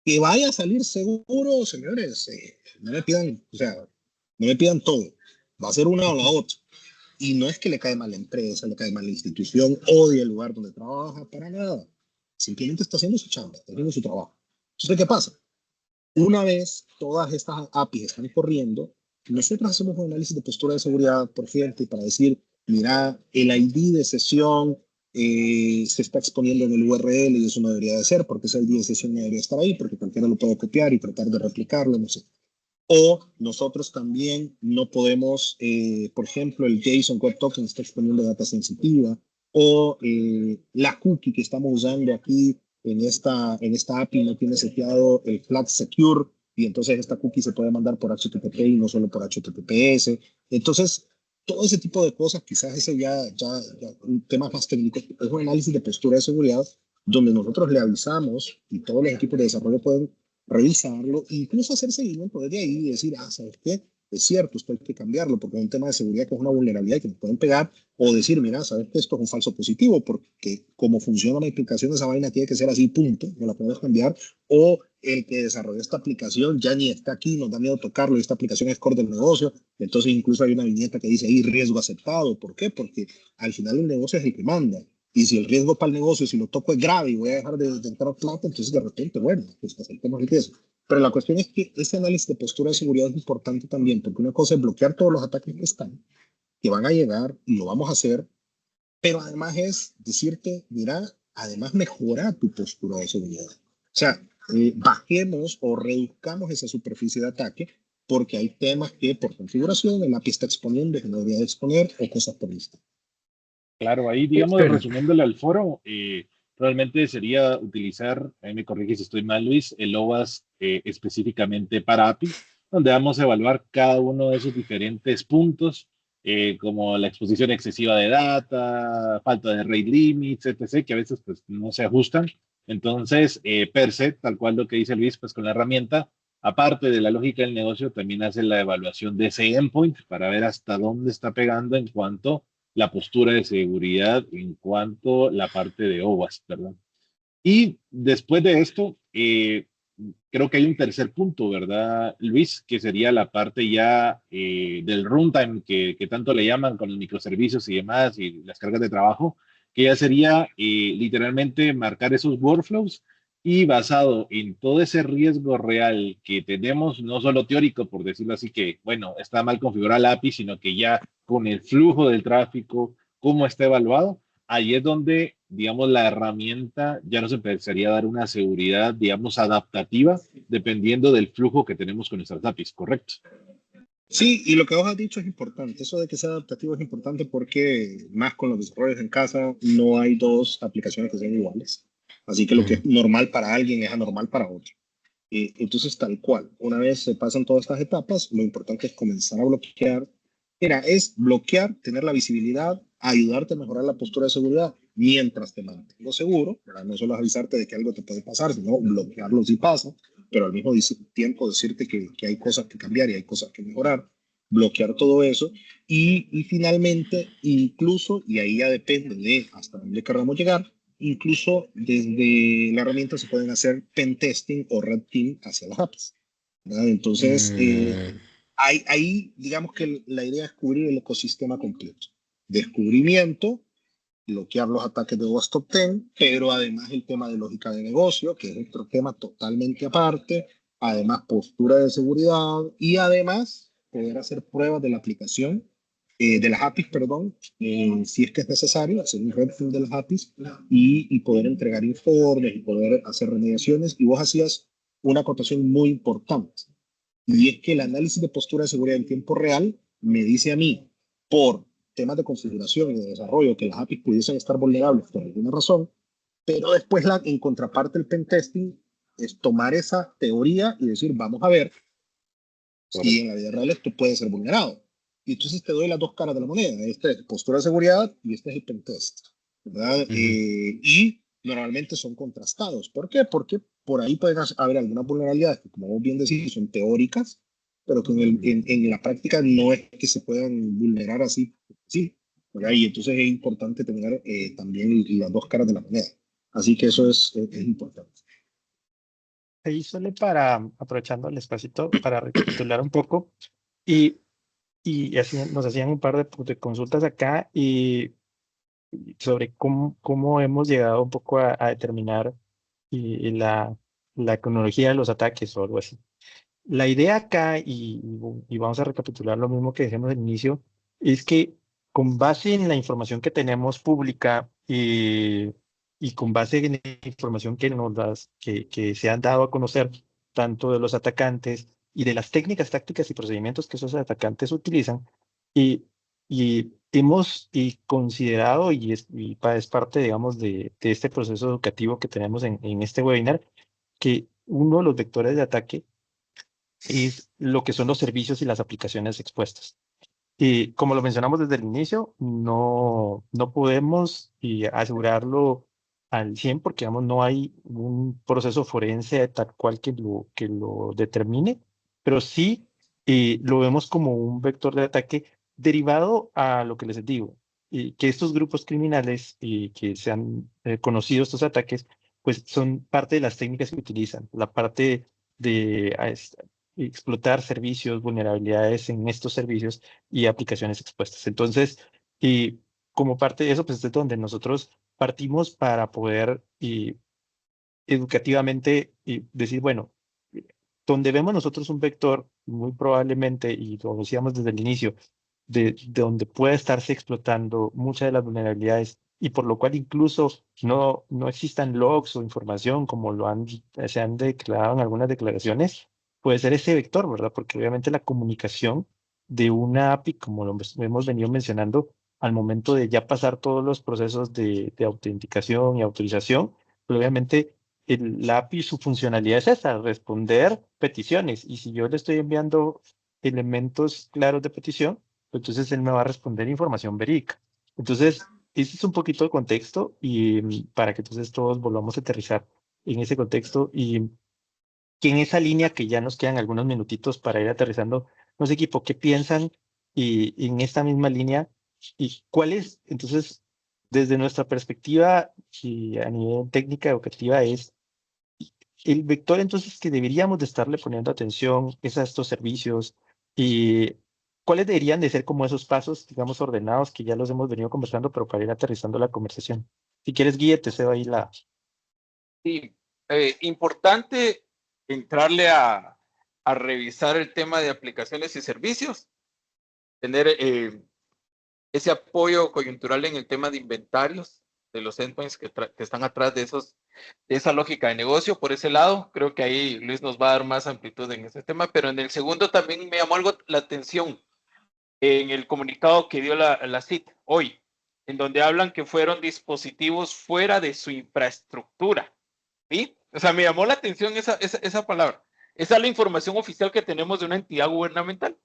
[SPEAKER 5] Que vaya a salir seguro, señores, no me pidan, o sea, no me pidan todo. Va a ser una o la otra. Y no es que le cae mal la empresa, le cae mal la institución, odia el lugar donde trabaja, para nada. Simplemente está haciendo su chamba, está haciendo su trabajo. Entonces, ¿qué pasa? Una vez todas estas APIs están corriendo, nosotros hacemos un análisis de postura de seguridad por gente para decir, mira, el ID de sesión se está exponiendo en el URL y eso no debería de ser, porque ese ID de sesión no debería estar ahí, porque cualquiera lo puede copiar y tratar de replicarlo, no sé. O nosotros también no podemos, por ejemplo, el JSON Web Token está exponiendo data sensitiva, o la cookie que estamos usando aquí en esta API no tiene seteado el flag secure, y entonces esta cookie se puede mandar por HTTP y no solo por HTTPS. Entonces, todo ese tipo de cosas, quizás ese ya un tema más técnico, es un análisis de postura de seguridad donde nosotros le avisamos y todos los equipos de desarrollo pueden revisarlo, incluso hacer seguimiento desde ahí y decir, ¿sabes qué? Es cierto, esto hay que cambiarlo porque es un tema de seguridad que es una vulnerabilidad que nos pueden pegar, o decir, mira, ¿sabes qué? Esto es un falso positivo porque como funciona la aplicación de esa vaina tiene que ser así, punto, no la podemos cambiar, o el que desarrolló esta aplicación ya ni está aquí, nos da miedo tocarlo, y esta aplicación es core del negocio, entonces incluso hay una viñeta que dice ahí riesgo aceptado. ¿Por qué? Porque al final el negocio es el que manda. Y si el riesgo para el negocio, si lo toco es grave y voy a dejar de entrar plata, entonces de repente, bueno, pues aceptemos el riesgo. Pero la cuestión es que este análisis de postura de seguridad es importante también, porque una cosa es bloquear todos los ataques que están, que van a llegar y lo vamos a hacer, pero además es decirte, mira, además mejora tu postura de seguridad. O sea, bajemos o reduzcamos esa superficie de ataque, porque hay temas que por configuración el API está exponiendo que no debería de exponer o cosas por el estilo.
[SPEAKER 2] Claro, ahí, digamos,
[SPEAKER 4] Pero,
[SPEAKER 2] resumiéndole al foro, realmente sería utilizar, ahí me corrige si estoy mal, Luis, el OWASP específicamente para API, donde vamos a evaluar cada uno de esos diferentes puntos, como la exposición excesiva de data, falta de rate limits, etc., que a veces pues, no se ajustan. Entonces, per se, tal cual lo que dice Luis, pues con la herramienta, aparte de la lógica del negocio, también hace la evaluación de ese endpoint para ver hasta dónde está pegando en cuanto la postura de seguridad en cuanto a la parte de OWASP, ¿verdad? Y después de esto, creo que hay un tercer punto, ¿verdad, Luis? Que sería la parte ya del runtime que tanto le llaman con los microservicios y demás y las cargas de trabajo, que ya sería literalmente marcar esos workflows y basado en todo ese riesgo real que tenemos, no solo teórico, por decirlo así, que, bueno, está mal configurada la API, sino que ya con el flujo del tráfico, cómo está evaluado, ahí es donde, digamos, la herramienta ya nos empezaría a dar una seguridad, digamos, adaptativa, dependiendo del flujo que tenemos con nuestras APIs, ¿correcto?
[SPEAKER 5] Sí, y lo que vos has dicho es importante. Eso de que sea adaptativo es importante porque más con los desarrollos en casa no hay dos aplicaciones que sean iguales. Así que lo que es normal para alguien es anormal para otro. Entonces, tal cual, una vez se pasan todas estas etapas, lo importante es comenzar a bloquear. Mira, es bloquear, tener la visibilidad, ayudarte a mejorar la postura de seguridad mientras te mantengo seguro, ¿verdad? No solo es avisarte de que algo te puede pasar, sino bloquearlo si pasa, pero al mismo tiempo decirte que hay cosas que cambiar y hay cosas que mejorar, bloquear todo eso y finalmente, incluso, y ahí ya depende de hasta dónde queramos llegar, incluso desde la herramienta se pueden hacer pen testing o red team hacia las apps, ¿verdad? Entonces, ahí digamos que la idea es cubrir el ecosistema completo. Descubrimiento, bloquear los ataques de OWASP Top 10, pero además el tema de lógica de negocio, que es otro tema totalmente aparte, además postura de seguridad y además poder hacer pruebas de la aplicación, de las APIs, perdón, si es que es necesario, hacer un red team de las APIs y poder entregar informes y poder hacer remediaciones. Y vos hacías una acotación muy importante, y es que el análisis de postura de seguridad en tiempo real me dice a mí, por temas de configuración y de desarrollo, que las APIs pudiesen estar vulnerables por alguna razón, pero después en contraparte el pentesting es tomar esa teoría y decir, vamos a ver si en la vida real esto puede ser vulnerado. Y entonces te doy las dos caras de la moneda. Esta es postura de seguridad y este es el pentest, ¿verdad? Y normalmente son contrastados. ¿Por qué? Porque por ahí pueden haber algunas vulnerabilidades que, como vos bien decís, son teóricas, pero que en la práctica no es que se puedan vulnerar así, sí, ¿verdad? Y entonces es importante tener también las dos caras de la moneda. Así que eso es importante.
[SPEAKER 1] Ahí solo para, aprovechando el espacito, para recapitular un poco, y, y así nos hacían un par de consultas acá y sobre cómo hemos llegado un poco a determinar y la cronología de los ataques o algo así. La idea acá, y vamos a recapitular lo mismo que dijimos al inicio, es que con base en la información que tenemos pública y con base en la información que se han dado a conocer, tanto de los atacantes y de las técnicas, tácticas y procedimientos que esos atacantes utilizan, y hemos considerado, es parte, digamos, de este proceso educativo que tenemos en este webinar, que uno de los vectores de ataque es lo que son los servicios y las aplicaciones expuestas. Y como lo mencionamos desde el inicio, no podemos asegurarlo al 100 porque digamos, no hay un proceso forense tal cual que lo determine, pero sí lo vemos como un vector de ataque derivado a lo que les digo, y que estos grupos criminales y que se han conocido estos ataques, pues son parte de las técnicas que utilizan, la parte de explotar servicios, vulnerabilidades en estos servicios y aplicaciones expuestas. Entonces, y como parte de eso, pues es donde nosotros partimos para poder educativamente decir, bueno, donde vemos nosotros un vector, muy probablemente, y lo decíamos desde el inicio, de donde puede estarse explotando muchas de las vulnerabilidades y por lo cual incluso no existan logs o información como se han declarado en algunas declaraciones, puede ser ese vector, ¿verdad? Porque obviamente la comunicación de una API, como lo hemos venido mencionando, al momento de ya pasar todos los procesos de autenticación y autorización, pues obviamente la API, su funcionalidad es esa, responder peticiones. Y si yo le estoy enviando elementos claros de petición, entonces él me va a responder información verídica. Entonces, ese es un poquito de contexto y para que entonces todos volvamos a aterrizar en ese contexto y que en esa línea que ya nos quedan algunos minutitos para ir aterrizando, no sé, equipo, ¿qué piensan y en esta misma línea y cuál es, entonces, desde nuestra perspectiva y a nivel técnica educativa es el vector entonces que deberíamos de estarle poniendo atención es a estos servicios y cuáles deberían de ser como esos pasos, digamos, ordenados que ya los hemos venido conversando, pero para ir aterrizando la conversación. Si quieres, Guille, te cedo ahí la...
[SPEAKER 3] Sí, importante entrarle a revisar el tema de aplicaciones y servicios, tener ese apoyo coyuntural en el tema de inventarios de los endpoints que están atrás de esa lógica de negocio. Por ese lado, creo que ahí Luis nos va a dar más amplitud en ese tema, pero en el segundo también me llamó algo la atención en el comunicado que dio la CIT hoy, en donde hablan que fueron dispositivos fuera de su infraestructura. ¿Sí? O sea, me llamó la atención esa palabra. Esa es la información oficial que tenemos de una entidad gubernamental,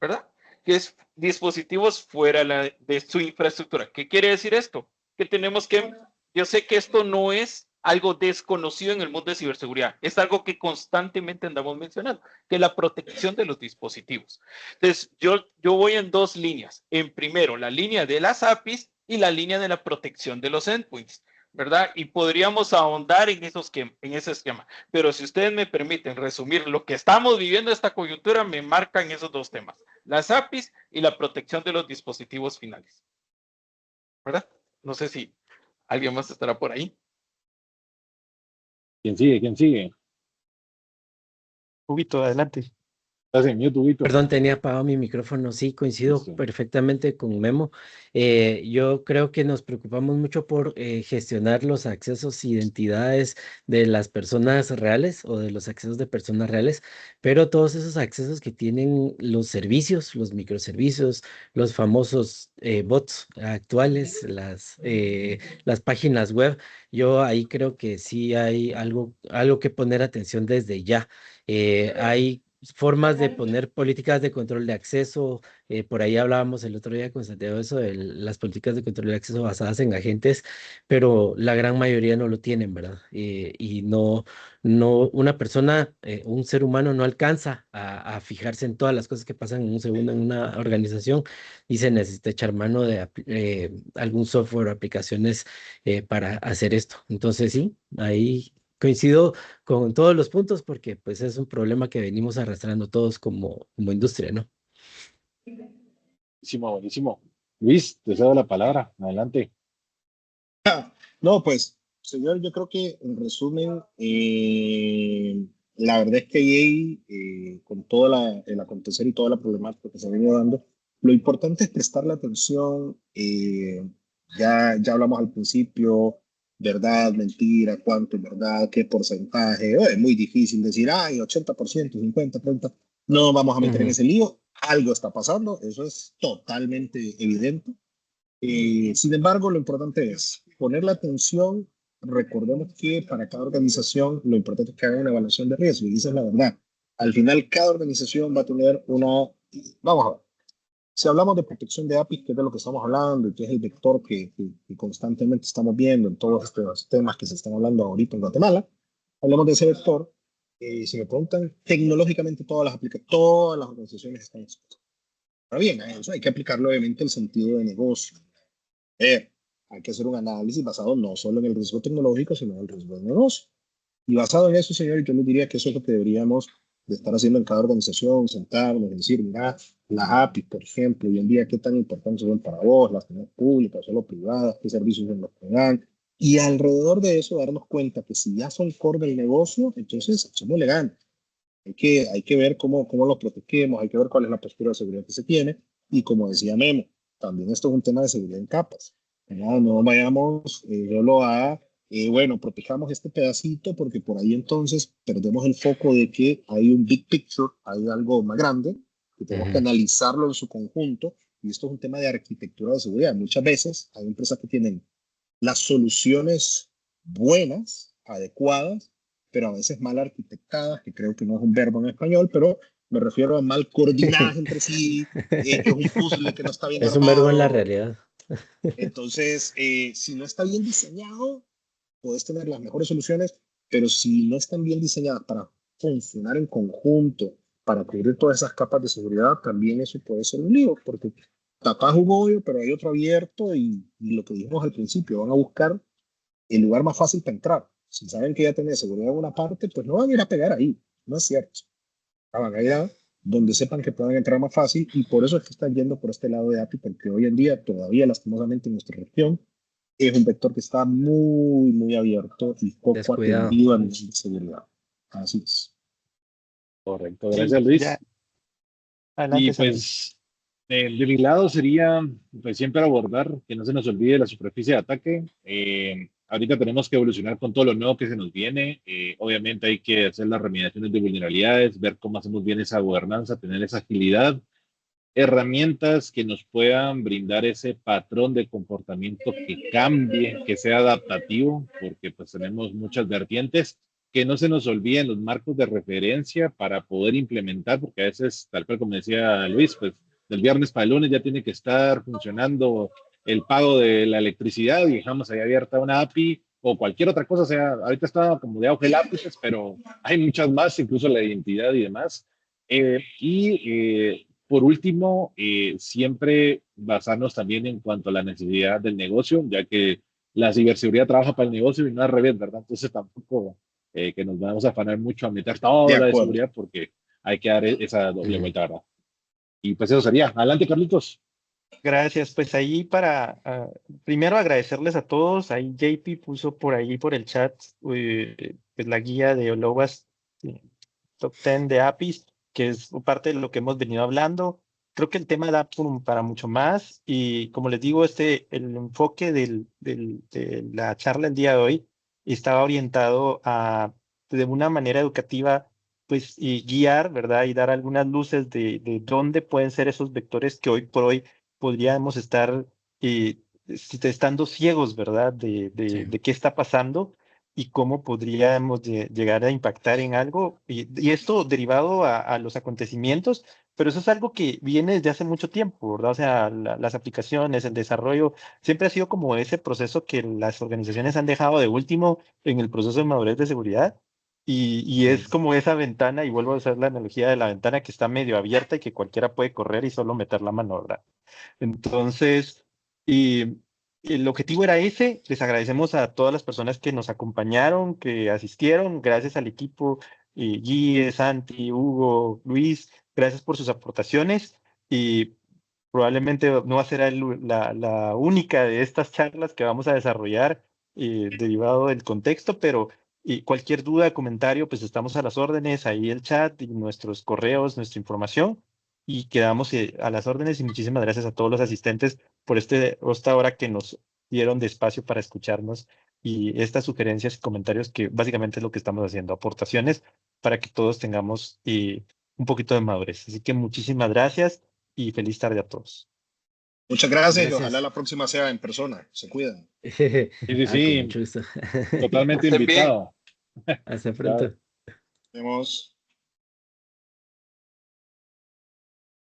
[SPEAKER 3] ¿verdad? Que es dispositivos fuera de su infraestructura. ¿Qué quiere decir esto? Que tenemos que, yo sé que esto no es algo desconocido en el mundo de ciberseguridad, es algo que constantemente andamos mencionando, que es la protección de los dispositivos. Entonces, yo voy en dos líneas. En primero, la línea de las APIs y la línea de la protección de los endpoints, ¿verdad? Y podríamos ahondar en ese esquema. Pero si ustedes me permiten resumir lo que estamos viviendo esta coyuntura, me marcan esos dos temas, las APIs y la protección de los dispositivos finales, ¿verdad? No sé si alguien más estará por ahí.
[SPEAKER 2] ¿Quién sigue? ¿Quién sigue?
[SPEAKER 1] Huguito, adelante.
[SPEAKER 2] Estás en mute, Huguito.
[SPEAKER 4] Perdón, tenía apagado mi micrófono. Sí, coincido
[SPEAKER 2] Listo.
[SPEAKER 4] perfectamente con Memo. Yo creo que nos preocupamos mucho por gestionar los accesos e identidades de las personas reales o de los accesos de personas reales, pero todos esos accesos que tienen los servicios, los microservicios, los famosos bots actuales, las páginas web, yo ahí creo que sí hay algo que poner atención desde ya. Hay formas de poner políticas de control de acceso. Por ahí hablábamos el otro día con Santiago eso de las políticas de control de acceso basadas en agentes, pero la gran mayoría no lo tienen, ¿verdad? Y no, una persona, un ser humano no alcanza a fijarse en todas las cosas que pasan en un segundo en una organización y se necesita echar mano de algún software o aplicaciones para hacer esto. Entonces, sí, ahí coincido con todos los puntos porque pues es un problema que venimos arrastrando todos como industria, ¿no?
[SPEAKER 2] Buenísimo, buenísimo. Luis, te cedo la palabra. Adelante.
[SPEAKER 5] No, pues, señor, yo creo que en resumen, la verdad es que ahí, con todo el acontecer y toda la problemática que se ha venido dando, lo importante es prestarle atención. Ya hablamos al principio, verdad, mentira, cuánto es verdad, qué porcentaje. Es muy difícil decir, ay, 80%, 50, 30. No nos vamos a meter en
[SPEAKER 4] Ujú,
[SPEAKER 5] ese lío. Algo está pasando, eso es totalmente evidente. Sin embargo, lo importante es poner la atención. Recordemos que para cada organización lo importante es que haga una evaluación de riesgo, y esa es la verdad. Al final, cada organización va a tener una... Vamos a ver, si hablamos de protección de APIs, que es de lo que estamos hablando y que es el vector que constantemente estamos viendo en todos estos temas que se están hablando ahorita en Guatemala, hablamos de ese vector. Si me preguntan, tecnológicamente todas las organizaciones están expuestas. Ahora bien, a eso hay que aplicarlo obviamente el sentido de negocio. Hay que hacer un análisis basado no solo en el riesgo tecnológico, sino en el riesgo de negocio. Y basado en eso, señor, yo les diría que eso es lo que deberíamos de estar haciendo en cada organización, sentarnos y decir, mira, las APIs, por ejemplo, hoy en día, ¿qué tan importantes son para vos? ¿Las tenés públicas, solo privadas? ¿Qué servicios nos dan? Y alrededor de eso, darnos cuenta que si ya son core del negocio, entonces echémosle ganas. Hay que ver cómo lo protegemos, hay que ver cuál es la postura de seguridad que se tiene. Y como decía Memo, también esto es un tema de seguridad en capas. No vayamos solo a, bueno, protejamos este pedacito porque por ahí entonces perdemos el foco de que hay un big picture, hay algo más grande, que tenemos que
[SPEAKER 4] ujú.
[SPEAKER 5] analizarlo en su conjunto. Y esto es un tema de arquitectura de seguridad. Muchas veces hay empresas que tienen las soluciones buenas, adecuadas, pero a veces mal arquitectadas, que creo que no es un verbo en español, pero me refiero a mal coordinadas entre sí, que es un puzzle que no está bien
[SPEAKER 4] Es un verbo en la
[SPEAKER 5] armado.
[SPEAKER 4] realidad.
[SPEAKER 5] Entonces, si no está bien diseñado, puedes tener las mejores soluciones, pero si no están bien diseñadas para funcionar en conjunto, para cubrir todas esas capas de seguridad, también eso puede ser un lío, porque tapas un hoyo, pero hay otro abierto y lo que dijimos al principio, van a buscar el lugar más fácil para entrar. Si saben que ya tenés seguridad en una parte, pues no van a ir a pegar ahí. No es cierto. Van a ir a donde sepan que puedan entrar más fácil, y por eso es que están yendo por este lado de API, porque hoy en día todavía lastimosamente en nuestra región es un vector que está muy, muy abierto y poco
[SPEAKER 4] Descuidado.
[SPEAKER 5] atendido a nivel de seguridad. Así es.
[SPEAKER 2] Correcto,
[SPEAKER 1] Sí,
[SPEAKER 2] gracias
[SPEAKER 1] ya,
[SPEAKER 2] Luis. Y
[SPEAKER 1] adelante, Samuel.
[SPEAKER 2] pues de mi lado sería pues siempre abordar que no se nos olvide la superficie de ataque. Ahorita tenemos que evolucionar con todo lo nuevo que se nos viene. Obviamente hay que hacer las remediaciones de vulnerabilidades, ver cómo hacemos bien esa gobernanza, tener esa agilidad, herramientas que nos puedan brindar ese patrón de comportamiento que cambie, que sea adaptativo, porque pues tenemos muchas vertientes, que no se nos olviden los marcos de referencia para poder implementar, porque a veces, tal cual como decía Luis, pues del viernes para el lunes ya tiene que estar funcionando el pago de la electricidad y dejamos ahí abierta una API o cualquier otra cosa, o sea, ahorita está como de auge lápices, pero hay muchas más, incluso la identidad y demás. Por último, siempre basarnos también en cuanto a la necesidad del negocio, ya que la ciberseguridad trabaja para el negocio y no al revés, ¿verdad? Entonces tampoco que nos vamos a afanar mucho a meter
[SPEAKER 5] De
[SPEAKER 2] toda la de
[SPEAKER 5] acuerdo.
[SPEAKER 2] seguridad porque hay que dar esa doble
[SPEAKER 4] Ujú.
[SPEAKER 2] vuelta, ¿verdad? Y pues eso sería. Adelante, Carlitos.
[SPEAKER 1] Gracias. Pues ahí primero agradecerles a todos. Ahí JP puso por ahí por el chat pues la guía de Olowas Top 10 de APIs, que es parte de lo que hemos venido hablando. Creo que el tema da para mucho más y como les digo, el enfoque de la charla el día de hoy estaba orientado a, de una manera educativa, pues, y guiar, ¿verdad? Y dar algunas luces de dónde pueden ser esos vectores que hoy por hoy podríamos estar estando ciegos, ¿verdad?
[SPEAKER 4] Sí.
[SPEAKER 1] De qué está pasando. y cómo podríamos llegar a impactar en algo, y esto derivado a los acontecimientos, pero eso es algo que viene desde hace mucho tiempo, ¿verdad? O sea, las aplicaciones, el desarrollo, siempre ha sido como ese proceso que las organizaciones han dejado de último en el proceso de madurez de seguridad. Y es como esa ventana, y vuelvo a hacer la analogía de la ventana que está medio abierta y que cualquiera puede correr y solo meter la mano, ¿verdad? Entonces, y el objetivo era ese. Les agradecemos a todas las personas que nos acompañaron, que asistieron, gracias al equipo, Guille, Santi, Hugo, Luis, gracias por sus aportaciones y probablemente no va a ser la única de estas charlas que vamos a desarrollar derivado del contexto, pero cualquier duda, comentario, pues estamos a las órdenes, ahí el chat y nuestros correos, nuestra información y quedamos a las órdenes y muchísimas gracias a todos los asistentes por esta hora que nos dieron de espacio para escucharnos y estas sugerencias y comentarios que básicamente es lo que estamos haciendo, aportaciones para que todos tengamos un poquito de madurez. Así que muchísimas gracias y feliz tarde a todos.
[SPEAKER 5] Muchas gracias y
[SPEAKER 4] Gracias.
[SPEAKER 5] ojalá la próxima sea en persona. Se cuidan.
[SPEAKER 2] Sí,
[SPEAKER 4] Con
[SPEAKER 2] sí,
[SPEAKER 4] mucho gusto.
[SPEAKER 2] totalmente
[SPEAKER 3] Estén bien.
[SPEAKER 2] invitado.
[SPEAKER 4] Hasta pronto.
[SPEAKER 5] Vemos.